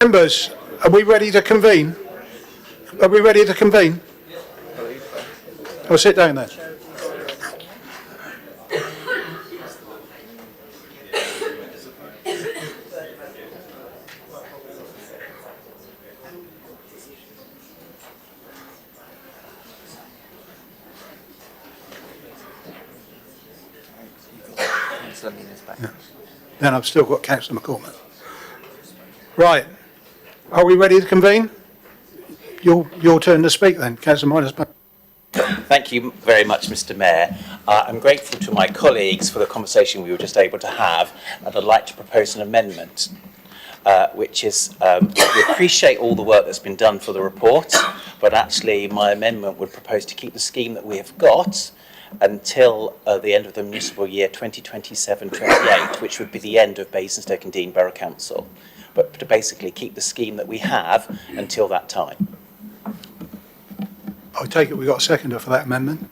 Members, are we ready to convene? Are we ready to convene? I'll sit down then. Yeah. Then I've still got Councillor McCormick. Right. Are we ready to convene? Your turn to speak then, Councillor Miners. Thank you very much, Mr. Mayor. I'm grateful to my colleagues for the conversation we were just able to have, and I'd like to propose an amendment, which is we appreciate all the work that's been done for the report, but actually my amendment would propose to keep the scheme that we have got until the end of the municipal year 2027-28, which would be the end of Basingstoke and Dean Borough Council, but to basically keep the scheme that we have until that time. I take it we've got a seconder for that amendment.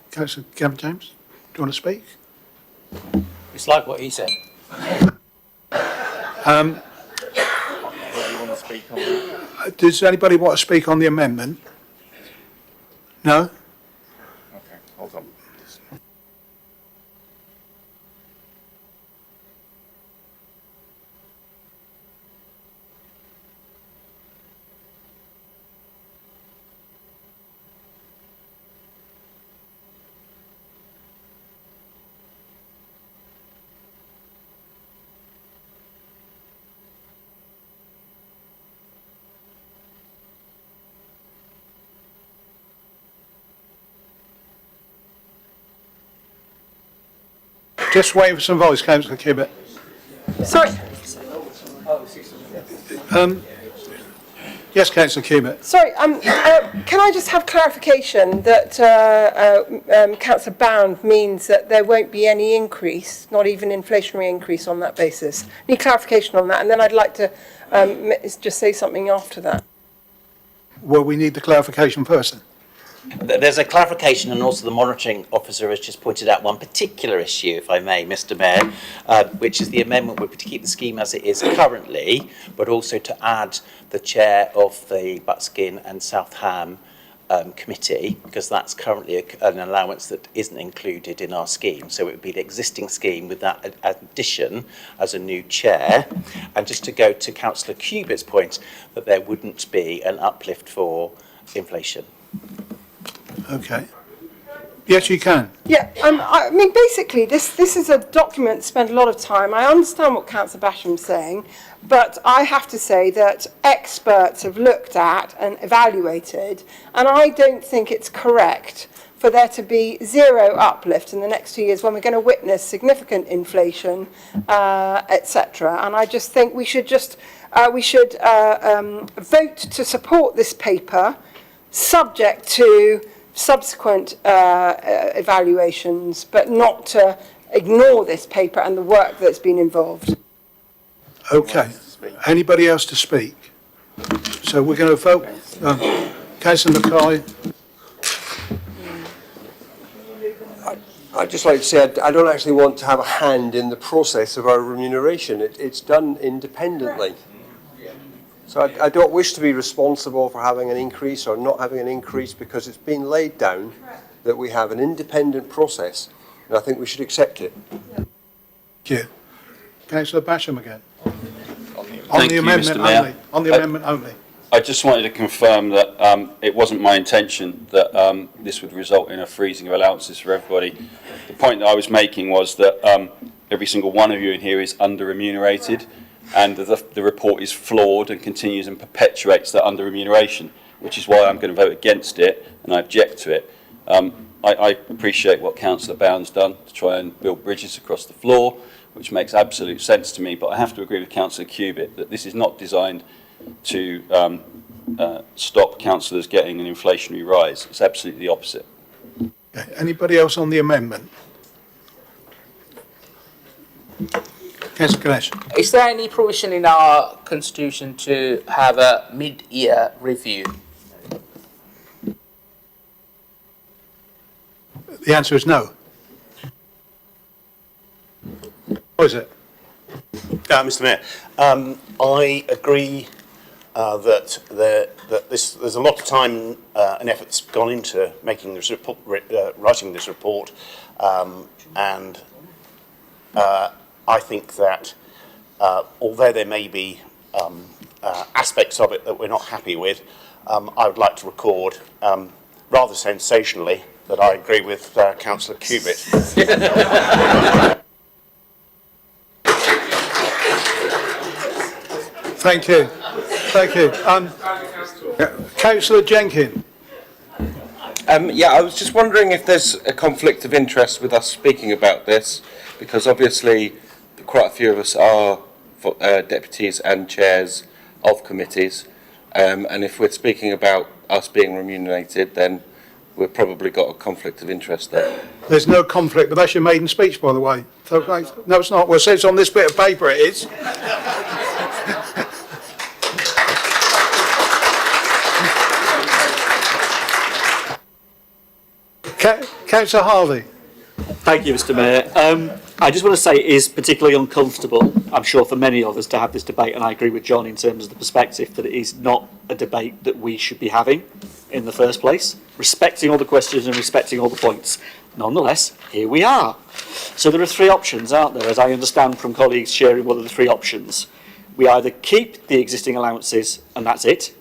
Councillor Gavin James, do you want to speak? It's like what he said. Does anybody want to speak on the amendment? No? Okay, hold on. Just waiting for some voice, Councillor Cubitt. Sorry. Yes, Councillor Cubitt. Sorry, can I just have clarification that Councillor Bound means that there won't be any increase, not even inflationary increase on that basis? Need clarification on that, and then I'd like to just say something after that. Well, we need the clarification first then. There's a clarification, and also the monitoring officer has just pointed out one particular issue, if I may, Mr. Mayor, which is the amendment would be to keep the scheme as it is currently, but also to add the chair of the Buckskin and South Ham committee, because that's currently an allowance that isn't included in our scheme. So it would be the existing scheme with that addition as a new chair. And just to go to Councillor Cubitt's point, that there wouldn't be an uplift for inflation. Okay. Yes, you can. Yeah, I mean, basically, this is a document spent a lot of time. I understand what Councillor Basham's saying, but I have to say that experts have looked at and evaluated, and I don't think it's correct for there to be zero uplift in the next 2 years when we're going to witness significant inflation, etc. And I just think we should vote to support this paper, subject to subsequent evaluations, but not to ignore this paper and the work that's been involved. Okay. Anybody else to speak? So we're going to vote. Councillor Mackay. I'd just like to say I don't actually want to have a hand in the process of our remuneration. It's done independently. So I don't wish to be responsible for having an increase or not having an increase, because it's been laid down that we have an independent process, and I think we should accept it. Thank you. Councillor Basham again. Thank you, Mr. Mayor. On the amendment only. I just wanted to confirm that it wasn't my intention that this would result in a freezing of allowances for everybody. The point that I was making was that every single one of you in here is under-remunerated, and the report is flawed and continues and perpetuates that under-remuneration, which is why I'm going to vote against it, and I object to it. I appreciate what Councillor Bound's done to try and build bridges across the floor, which makes absolute sense to me, but I have to agree with Councillor Cubitt that this is not designed to stop councillors getting an inflationary rise. It's absolutely the opposite. Okay. Anybody else on the amendment? Councillor Ganesh. Is there any provision in our constitution to have a mid-year review? The answer is no. What is it? Mr. Mayor, I agree that there's a lot of time and effort that's gone into making this report, writing this report, and I think that although there may be aspects of it that we're not happy with, I would like to record, rather sensationally, that I agree with Councillor Cubitt. Thank you. Thank you. Councillor Jenkins. Yeah, I was just wondering if there's a conflict of interest with us speaking about this, because obviously quite a few of us are deputies and chairs of committees, and if we're speaking about us being remunerated, then we've probably got a conflict of interest there. There's no conflict, but that's your maiden speech, by the way. So, no, it's not. Well, it says on this bit of paper it is. Councillor Harvey. Thank you, Mr. Mayor. I just want to say it is particularly uncomfortable, I'm sure, for many of us to have this debate, and I agree with John in terms of the perspective that it is not a debate that we should be having in the first place, respecting all the questions and respecting all the points. Nonetheless, here we are. So there are three options, aren't there, as I understand from colleagues sharing what are the three options. We either keep the existing allowances and that's it.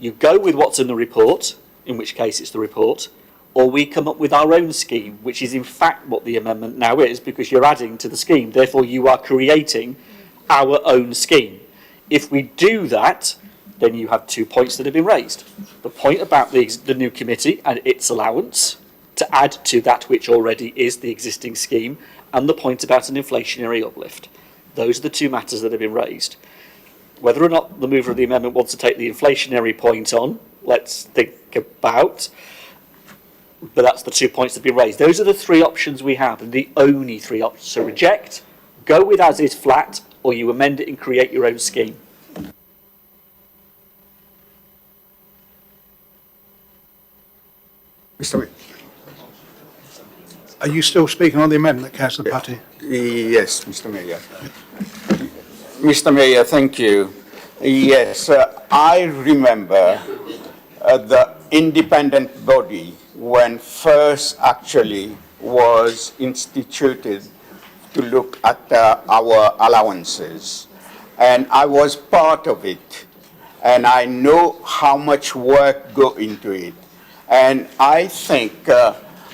You go with what's in the report, in which case it's the report, or we come up with our own scheme, which is in fact what the amendment now is, because you're adding to the scheme. Therefore, you are creating our own scheme. If we do that, then you have 2 points that have been raised. The point about the new committee and its allowance to add to that which already is the existing scheme, and the point about an inflationary uplift. Those are the two matters that have been raised. Whether or not the mover of the amendment wants to take the inflationary point on, let's think about. But that's the 2 points that have been raised. Those are the three options we have, and the only three options. So reject, go with as is flat, or you amend it and create your own scheme. Are you still speaking on the amendment, Councillor Putty? Yes, Mr. Mayor. Mr. Mayor, thank you. Yes, I remember the independent body when first actually was instituted to look at our allowances. And I was part of it. And I know how much work go into it. And I think,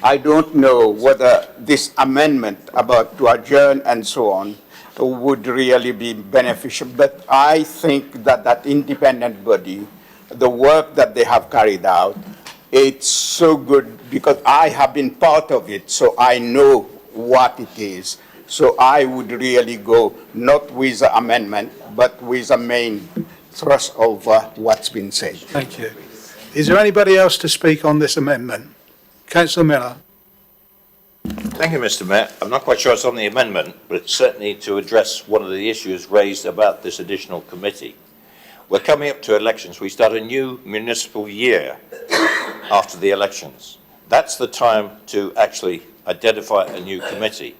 I don't know whether this amendment about to adjourn and so on would really be beneficial. But I think that that independent body, the work that they have carried out, it's so good because I have been part of it, so I know what it is. So I would really go not with the amendment, but with the main thrust of what's been said. Thank you. Is there anybody else to speak on this amendment? Councillor Miller. Thank you, Mr. Mayor. I'm not quite sure it's on the amendment, but it's certainly to address one of the issues raised about this additional committee. We're coming up to elections. We start a new municipal year after the elections. That's the time to actually identify a new committee,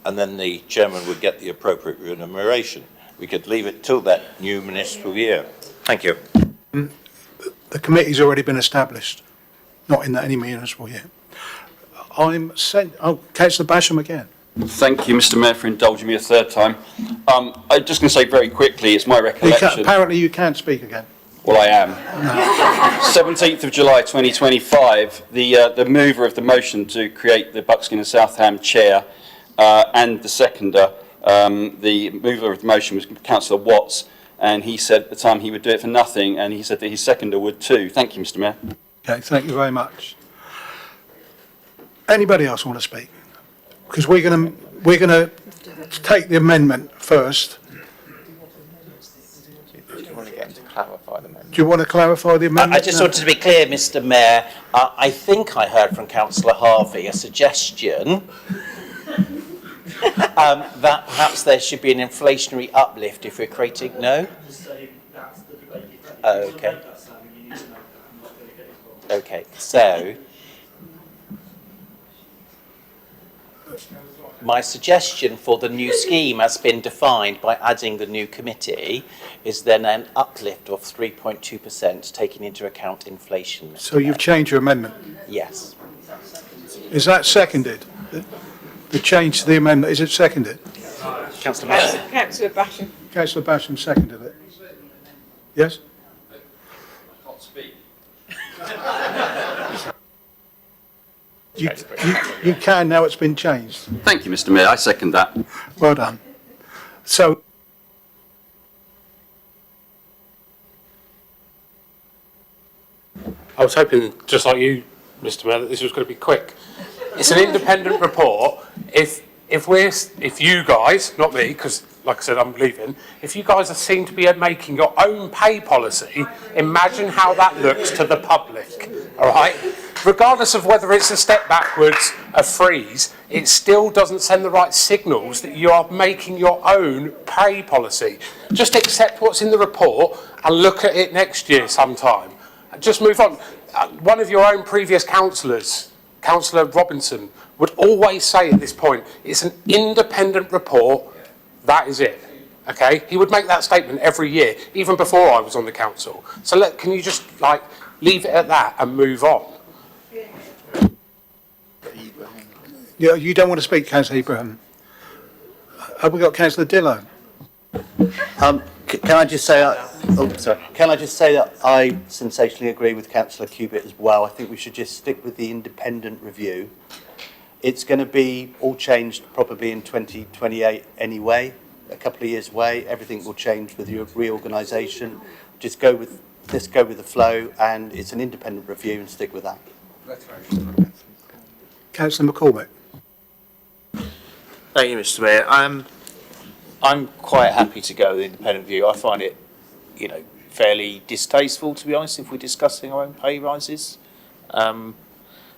and then the chairman would get the appropriate remuneration. We could leave it till that new municipal year. Thank you. The committee's already been established, not in any municipal year. Councillor Basham again. Thank you, Mr. Mayor, for indulging me a third time. I'm just going to say very quickly, it's my recollection. Apparently you can't speak again. Well, I am. 17th of July 2025, the mover of the motion to create the Buckskin and Southam chair and the seconder, the mover of the motion was Councillor Watts, and he said at the time he would do it for nothing, and he said that his seconder would too. Thank you, Mr. Mayor. Okay, thank you very much. Anybody else want to speak? Because we're going to take the amendment first. Do you want to get him to clarify the amendment? Do you want to clarify the amendment? I just wanted to be clear, Mr. Mayor. I think I heard from Councillor Harvey a suggestion that perhaps there should be an inflationary uplift if we're creating. No? Okay. Okay, so my suggestion for the new scheme has been defined by adding the new committee is then an uplift of 3.2% taking into account inflation. So you've changed your amendment? Yes. Is that seconded? The change to the amendment, is it seconded? Councillor Basham. Councillor Basham. Councillor Basham seconded it. Yes? Not speak. You can now, it's been changed. Thank you, Mr. Mayor. I second that. Well done. So, I was hoping, just like you, Mr. Mayor, that this was going to be quick. It's an independent report. If you guys, not me, because like I said, I'm leaving, if you guys seem to be making your own pay policy, imagine how that looks to the public, all right? Regardless of whether it's a step backwards, a freeze, it still doesn't send the right signals that you are making your own pay policy. Just accept what's in the report and look at it next year sometime. Just move on. One of your own previous councillors, Councillor Robinson, would always say at this point, it's an independent report, that is it. Okay? He would make that statement every year, even before I was on the council. So can you just leave it at that and move on? yeah, you don't want to speak, Councillor Ibrahim. Have we got Councillor Dillon? Can I just say, Can I just say that I sensationally agree with Councillor Cubitt as well. I think we should just stick with the independent review. It's going to be all changed probably in 2028 anyway, a couple of years away. Everything will change with your reorganisation. Let's go with the flow, and it's an independent review, and stick with that. Councillor McCormick. Thank you, Mr. Mayor. I'm quite happy to go with the independent view. I find it, fairly distasteful, to be honest, if we're discussing our own pay rises.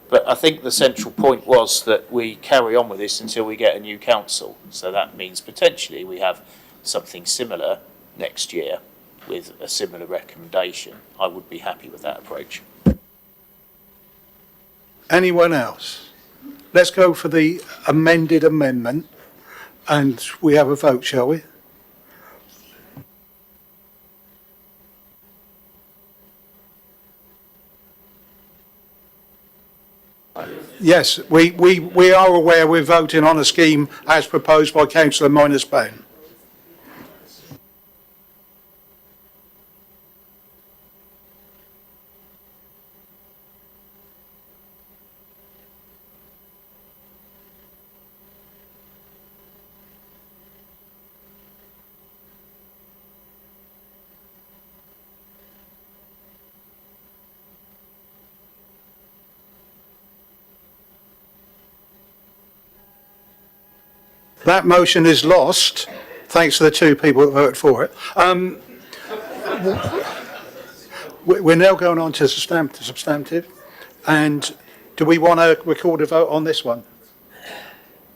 But I think the central point was that we carry on with this until we get a new council. So that means potentially we have something similar next year with a similar recommendation. I would be happy with that approach. Anyone else? let's go for the amended amendment and we have a vote, shall we? Yes, we are aware we're voting on a scheme as proposed by Councillor Minus-Bain. That motion is lost, thanks to the two people that voted for it. We're now going on to substantive. And do we want to record a vote on this one?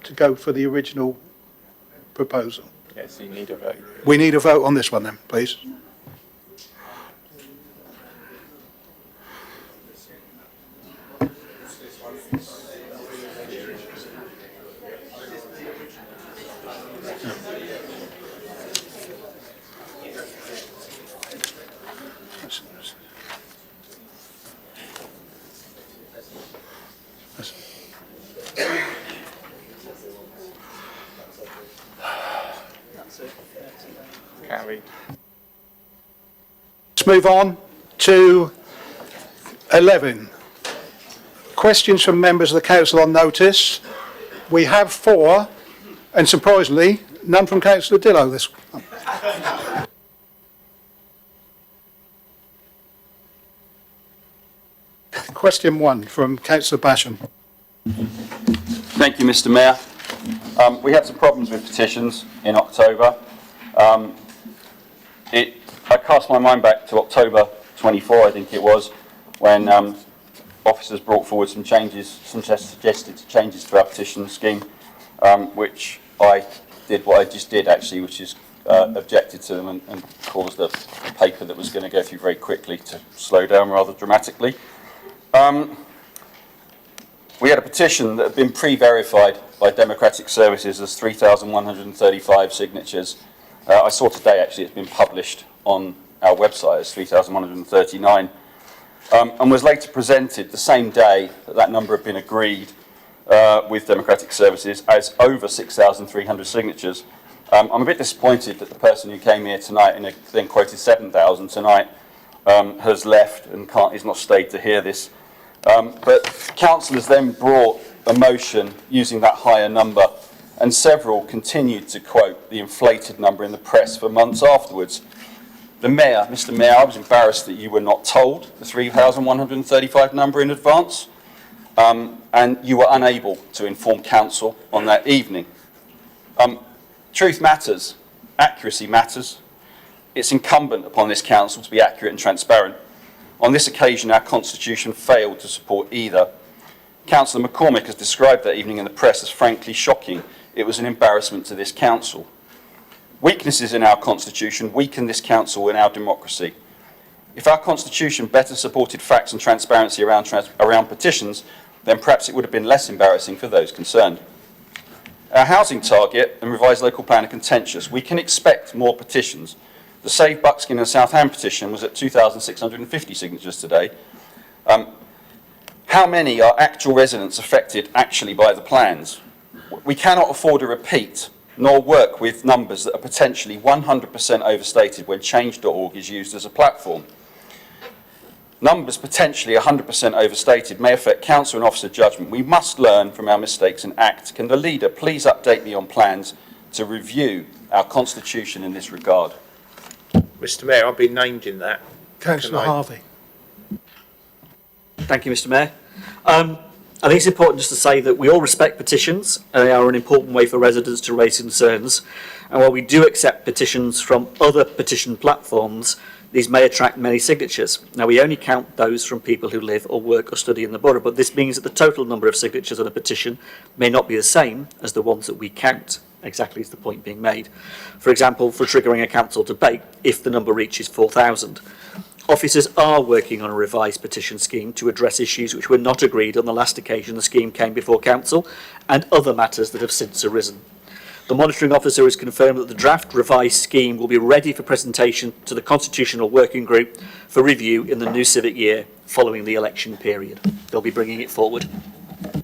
To go for the original proposal? Yes, you need a vote. We need a vote on this one then, please. Carried. Let's move on to 11. Questions from members of the council on notice. We have 4, and surprisingly, none from Councillor Dillo this one. Question 1 from Councillor Basham. Thank you, Mr. Mayor. We had some problems with petitions in October. I cast my mind back to October 24, I think it was, when officers brought forward some suggested changes to our petition scheme, which I did what I just did actually, which is objected to them and caused a paper that was going to go through very quickly to slow down rather dramatically. We had a petition that had been pre-verified by Democratic Services as 3,135 signatures. I saw today actually it's been published on our website as 3,139 and was later presented the same day that that number had been agreed with Democratic Services as over 6,300 signatures. I'm a bit disappointed that the person who came here tonight and then quoted 7,000 tonight has left and is not stayed to hear this. But councillors then brought a motion using that higher number, and several continued to quote the inflated number in the press for months afterwards. The Mayor, Mr. Mayor, I was embarrassed that you were not told the 3,135 number in advance, and you were unable to inform council on that evening. Truth matters, accuracy matters. It's incumbent upon this council to be accurate and transparent. On this occasion, our constitution failed to support either. Councillor McCormick has described that evening in the press as frankly shocking. It was an embarrassment to this council. Weaknesses in our constitution weaken this council and our democracy. If our constitution better supported facts and transparency around petitions, then perhaps it would have been less embarrassing for those concerned. Our housing target and revised local plan are contentious. We can expect more petitions. The Save Buckskin and Southam petition was at 2,650 signatures today. How many are actual residents affected actually by the plans? We cannot afford a repeat, nor work with numbers that are potentially 100% overstated when change.org is used as a platform. Numbers potentially 100% overstated may affect council and officer judgment. We must learn from our mistakes and act. Can the leader please update me on plans to review our constitution in this regard? Mr. Mayor, I've been named in that. Councillor Harvey. Thank you, Mr. Mayor. I think it's important just to say that we all respect petitions, and they are an important way for residents to raise concerns. And while we do accept petitions from other petition platforms, these may attract many signatures. Now, we only count those from people who live or work or study in the borough, but this means that the total number of signatures on a petition may not be the same as the ones that we count. Exactly is the point being made. For example, for triggering a council debate, if the number reaches 4,000. Officers are working on a revised petition scheme to address issues which were not agreed on the last occasion the scheme came before Council and other matters that have since arisen. The monitoring officer has confirmed that the draft revised scheme will be ready for presentation to the Constitutional Working Group for review in the new civic year following the election period. They'll be bringing it forward. Do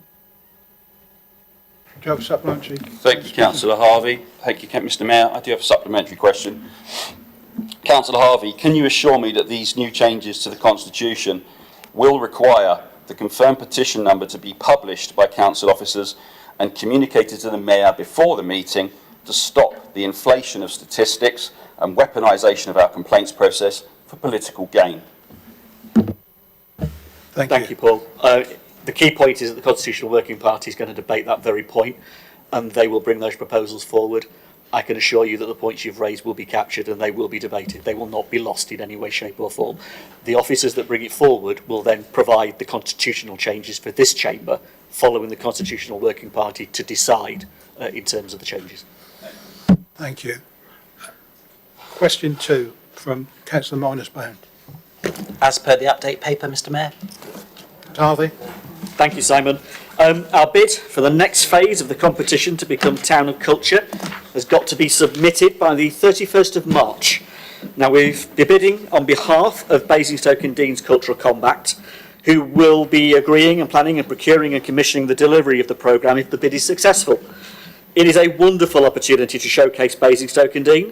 you have a supplementary? Thank you, Councillor Harvey. Thank you, Mr. Mayor. I do have a supplementary question. Councillor Harvey, can you assure me that these new changes to the Constitution will require the confirmed petition number to be published by council officers and communicated to the Mayor before the meeting to stop the inflation of statistics and weaponisation of our complaints process for political gain? Thank you, Paul. The key point is that the Constitutional Working Party is going to debate that very point, and they will bring those proposals forward. I can assure you that the points you've raised will be captured and they will be debated. They will not be lost in any way, shape or form. The officers that bring it forward will then provide the constitutional changes for this chamber following the Constitutional Working Party to decide in terms of the changes. Thank you. Question 2 from Councillor Minus-Bound. As per the update paper, Mr. Mayor. Harvey. Thank you, Simon. Our bid for the next phase of the competition to become Town of Culture has got to be submitted by the 31st of March. Now, we'll be bidding on behalf of Basingstoke and Dean's Cultural Compact, who will be agreeing and planning and procuring and commissioning the delivery of the programme if the bid is successful. It is a wonderful opportunity to showcase Basingstoke and Dean.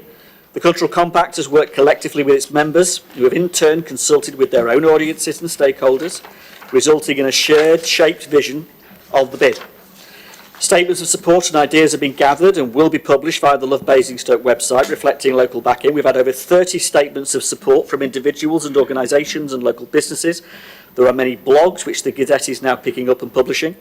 The Cultural Compact has worked collectively with its members, who have in turn consulted with their own audiences and stakeholders, resulting in a shared, shaped vision of the bid. Statements of support and ideas have been gathered and will be published via the Love Basingstoke website, reflecting local backing. We've had over 30 statements of support from individuals and organisations and local businesses. There are many blogs, which the Gazette is now picking up and publishing.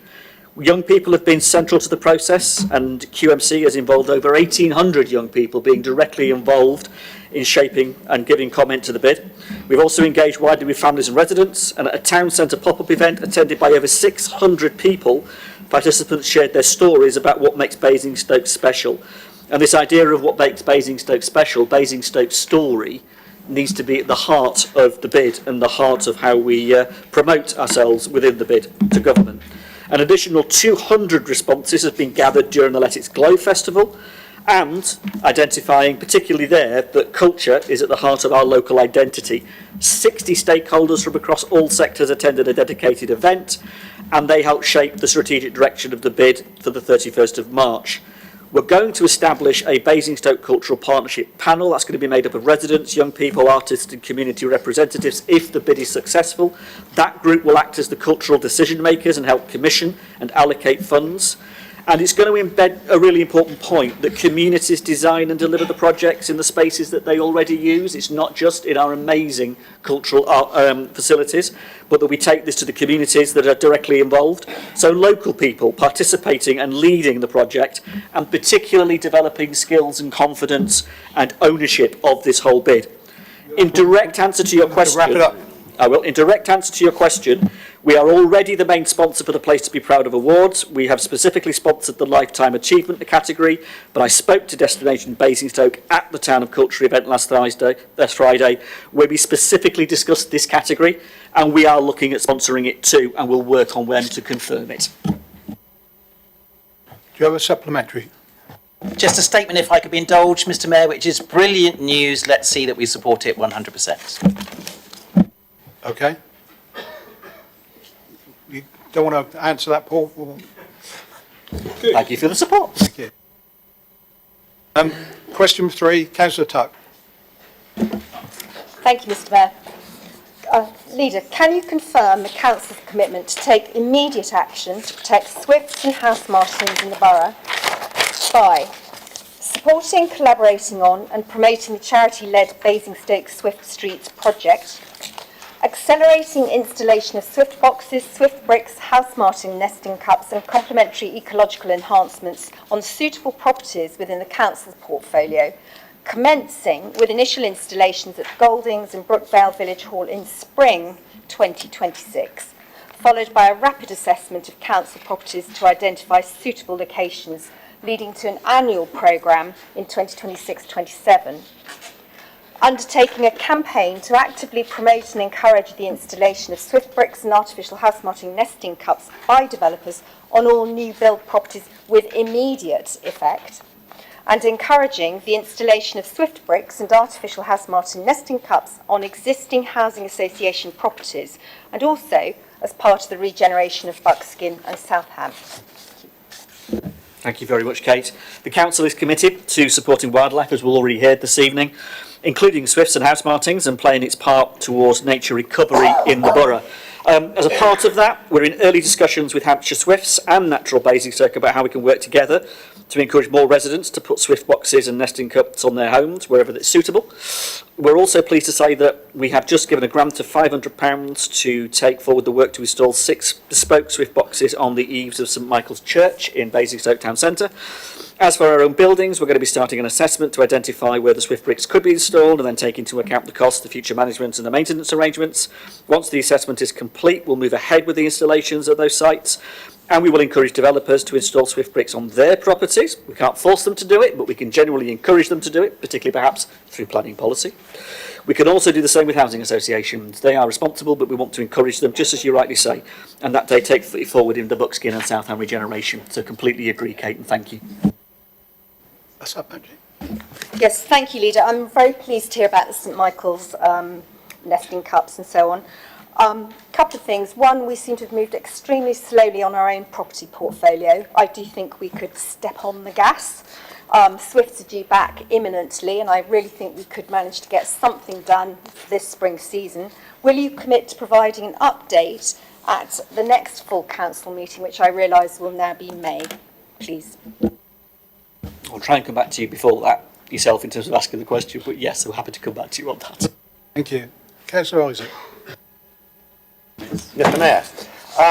Young people have been central to the process, and QMC has involved over 1,800 young people being directly involved in shaping and giving comment to the bid. We've also engaged widely with families and residents, and at a town centre pop-up event attended by over 600 people, participants shared their stories about what makes Basingstoke special. And this idea of what makes Basingstoke special, Basingstoke's story, needs to be at the heart of the bid and the heart of how we promote ourselves within the bid to government. An additional 200 responses have been gathered during the Let It Glow Festival, and identifying particularly there that culture is at the heart of our local identity. 60 stakeholders from across all sectors attended a dedicated event, and they helped shape the strategic direction of the bid for the 31st of March. We're going to establish a Basingstoke Cultural Partnership panel that's going to be made up of residents, young people, artists and community representatives if the bid is successful. That group will act as the cultural decision makers and help commission and allocate funds. And it's going to embed a really important point that communities design and deliver the projects in the spaces that they already use. It's not just in our amazing cultural facilities, but that we take this to the communities that are directly involved. So local people participating and leading the project, and particularly developing skills and confidence and ownership of this whole bid. In direct answer to your question, wrap it up. I will. In direct answer to your question, we are already the main sponsor for the Place to Be Proud of Awards. We have specifically sponsored the Lifetime Achievement category, but I spoke to Destination Basingstoke at the Town of Culture event last Friday, where we specifically discussed this category, and we are looking at sponsoring it too, and we'll work on when to confirm it. Do you have a supplementary? Just a statement, if I could be indulged, Mr. Mayor, which is brilliant news. Let's see that we support it 100%. Okay. You don't want to answer that, Paul? Or... Thank you for the support. Thank you. Question 3, Councillor Tuck. Thank you, Mr. Mayor. Leader, can you confirm the Council's commitment to take immediate action to protect swifts and house martins in the borough by supporting, collaborating on and promoting the charity-led Basingstoke Swift Streets project, accelerating installation of swift boxes, swift bricks, house martin nesting cups and complementary ecological enhancements on suitable properties within the Council's portfolio, commencing with initial installations at Goldings and Brookvale Village Hall in spring 2026, followed by a rapid assessment of Council properties to identify suitable locations, leading to an annual programme in 2026-27. undertaking a campaign to actively promote and encourage the installation of swift bricks and artificial house martin nesting cups by developers on all new build properties with immediate effect, and encouraging the installation of swift bricks and artificial house martin nesting cups on existing housing association properties, and also as part of the regeneration of Buckskin and Southam. Thank you very much, Kate. The Council is committed to supporting wildlife, as we've already heard this evening, including swifts and house martins, and playing its part towards nature recovery in the borough. As a part of that, we're in early discussions with Hampshire Swifts and Natural Basingstoke about how we can work together to encourage more residents to put swift boxes and nesting cups on their homes wherever it's suitable. We're also pleased to say that we have just given a grant of £500 to take forward the work to install 6 bespoke swift boxes on the eaves of St Michael's Church in Basingstoke Town Centre. As for our own buildings, we're going to be starting an assessment to identify where the swift bricks could be installed and then take into account the cost, the future management and the maintenance arrangements. Once the assessment is complete, we'll move ahead with the installations at those sites, and we will encourage developers to install swift bricks on their properties. We can't force them to do it, but we can generally encourage them to do it, particularly perhaps through planning policy. We can also do the same with housing associations. They are responsible, but we want to encourage them, just as you rightly say, and that they take it forward in the Buckskin and Southam regeneration. So completely agree, Kate, and thank you. That's up, Angie. Yes, thank you, Leader. I'm very pleased to hear about the St Michael's nesting cups and so on. Couple of things. One, we seem to have moved extremely slowly on our own property portfolio. I do think we could step on the gas. Swifts are due back imminently, and I really think we could manage to get something done this spring season. Will you commit to providing an update at the next full council meeting, which I realise will now be May, please? I'll try and come back to you before that yourself in terms of asking the question, but yes, I'm happy to come back to you on that. Thank you. Councillor Isaac. Mr Mayor,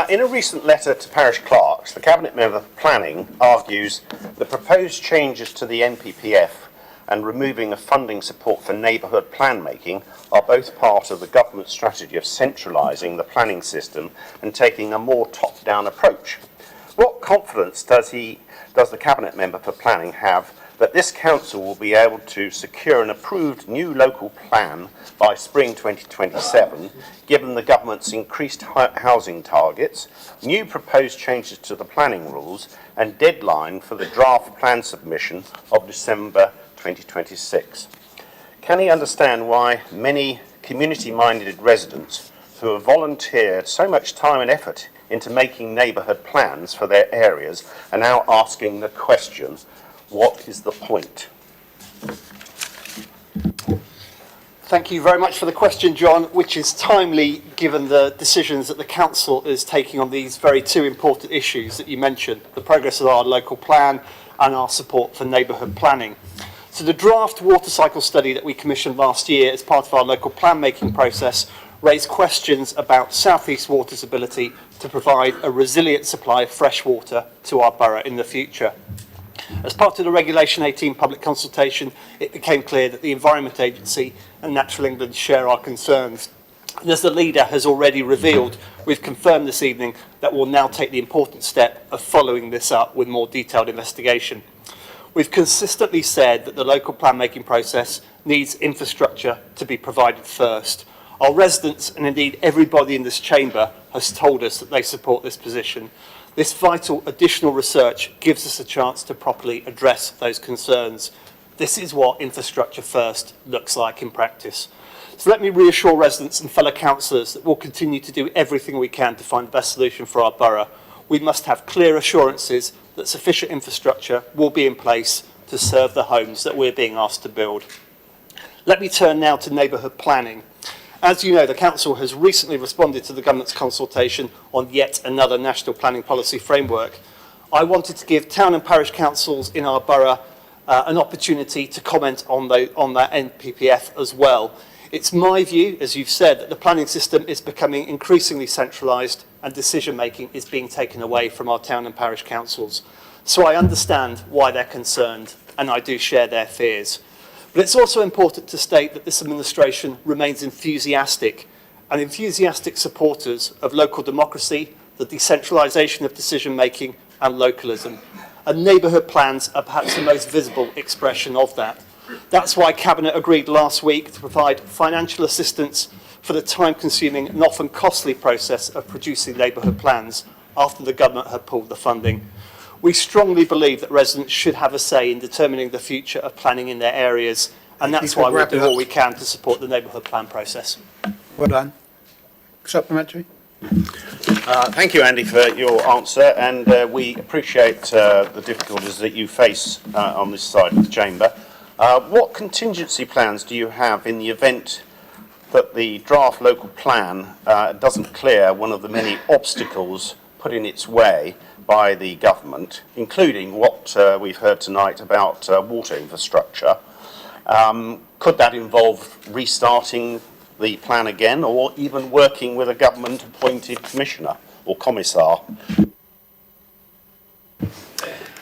in a recent letter to parish clerks, the Cabinet Member for Planning argues the proposed changes to the NPPF and removing of funding support for neighbourhood plan making are both part of the government strategy of centralising the planning system and taking a more top-down approach. What confidence does the Cabinet Member for Planning have that this council will be able to secure an approved new local plan by spring 2027, given the government's increased housing targets, new proposed changes to the planning rules, and deadline for the draft plan submission of December 2026? Can he understand why many community-minded residents who have volunteered so much time and effort into making neighbourhood plans for their areas are now asking the question, what is the point? Thank you very much for the question, John, which is timely given the decisions that the Council is taking on these very two important issues that you mentioned, the progress of our local plan and our support for neighbourhood planning. So the draft water cycle study that we commissioned last year as part of our local plan making process raised questions about South East Water's ability to provide a resilient supply of fresh water to our borough in the future. As part of the Regulation 18 public consultation, it became clear that the Environment Agency and Natural England share our concerns. And as the leader has already revealed, we've confirmed this evening that we'll now take the important step of following this up with more detailed investigation. We've consistently said that the local plan making process needs infrastructure to be provided first. Our residents, and indeed everybody in this chamber, has told us that they support this position. This vital additional research gives us a chance to properly address those concerns. This is what infrastructure first looks like in practice. So let me reassure residents and fellow councillors that we'll continue to do everything we can to find the best solution for our borough. We must have clear assurances that sufficient infrastructure will be in place to serve the homes that we're being asked to build. Let me turn now to neighbourhood planning. As you know, the Council has recently responded to the Government's consultation on yet another national planning policy framework. I wanted to give town and parish councils in our borough an opportunity to comment on that NPPF as well. It's my view, as you've said, that the planning system is becoming increasingly centralised and decision-making is being taken away from our town and parish councils. So I understand why they're concerned, and I do share their fears. But it's also important to state that this administration remains enthusiastic supporters of local democracy, the decentralisation of decision-making and localism. And neighbourhood plans are perhaps the most visible expression of that. That's why Cabinet agreed last week to provide financial assistance for the time-consuming and often costly process of producing neighbourhood plans after the government had pulled the funding. We strongly believe that residents should have a say in determining the future of planning in their areas, and that's why we'll do all we can to support the neighbourhood plan process. Well done. Supplementary? Thank you, Andy, for your answer, and we appreciate the difficulties that you face on this side of the chamber. What contingency plans do you have in the event that the draft local plan doesn't clear one of the many obstacles put in its way by the government, including what we've heard tonight about water infrastructure? Could that involve restarting the plan again, or even working with a government-appointed commissioner or commissar?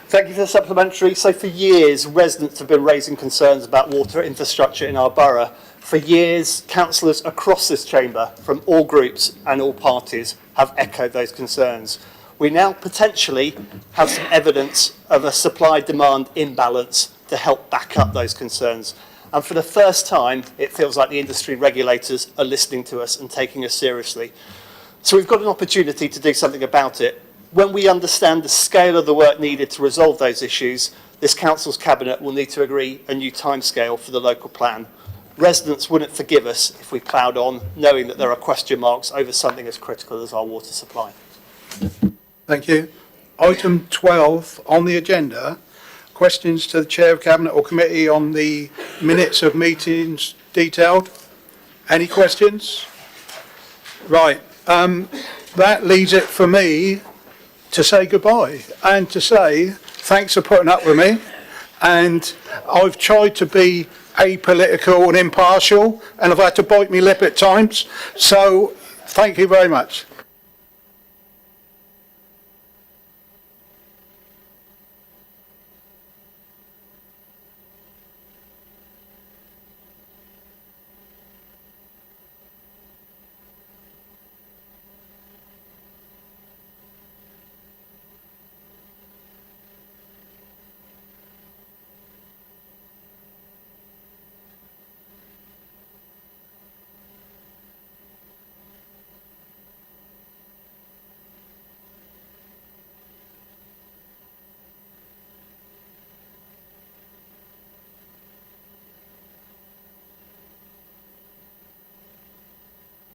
Thank you for the supplementary. So for years, residents have been raising concerns about water infrastructure in our borough. For years, councillors across this chamber, from all groups and all parties, have echoed those concerns. We now potentially have some evidence of a supply-demand imbalance to help back up those concerns. And for the first time, it feels like the industry regulators are listening to us and taking us seriously. So we've got an opportunity to do something about it. When we understand the scale of the work needed to resolve those issues, this council's cabinet will need to agree a new timescale for the local plan. Residents wouldn't forgive us if we ploughed on, knowing that there are question marks over something as critical as our water supply. Thank you. Item 12 on the agenda. Questions to the Chair of Cabinet or Committee on the minutes of meetings detailed? Any questions? Right. That leaves it for me to say goodbye and to say thanks for putting up with me. And I've tried to be apolitical and impartial, and I've had to bite my lip at times. So thank you very much.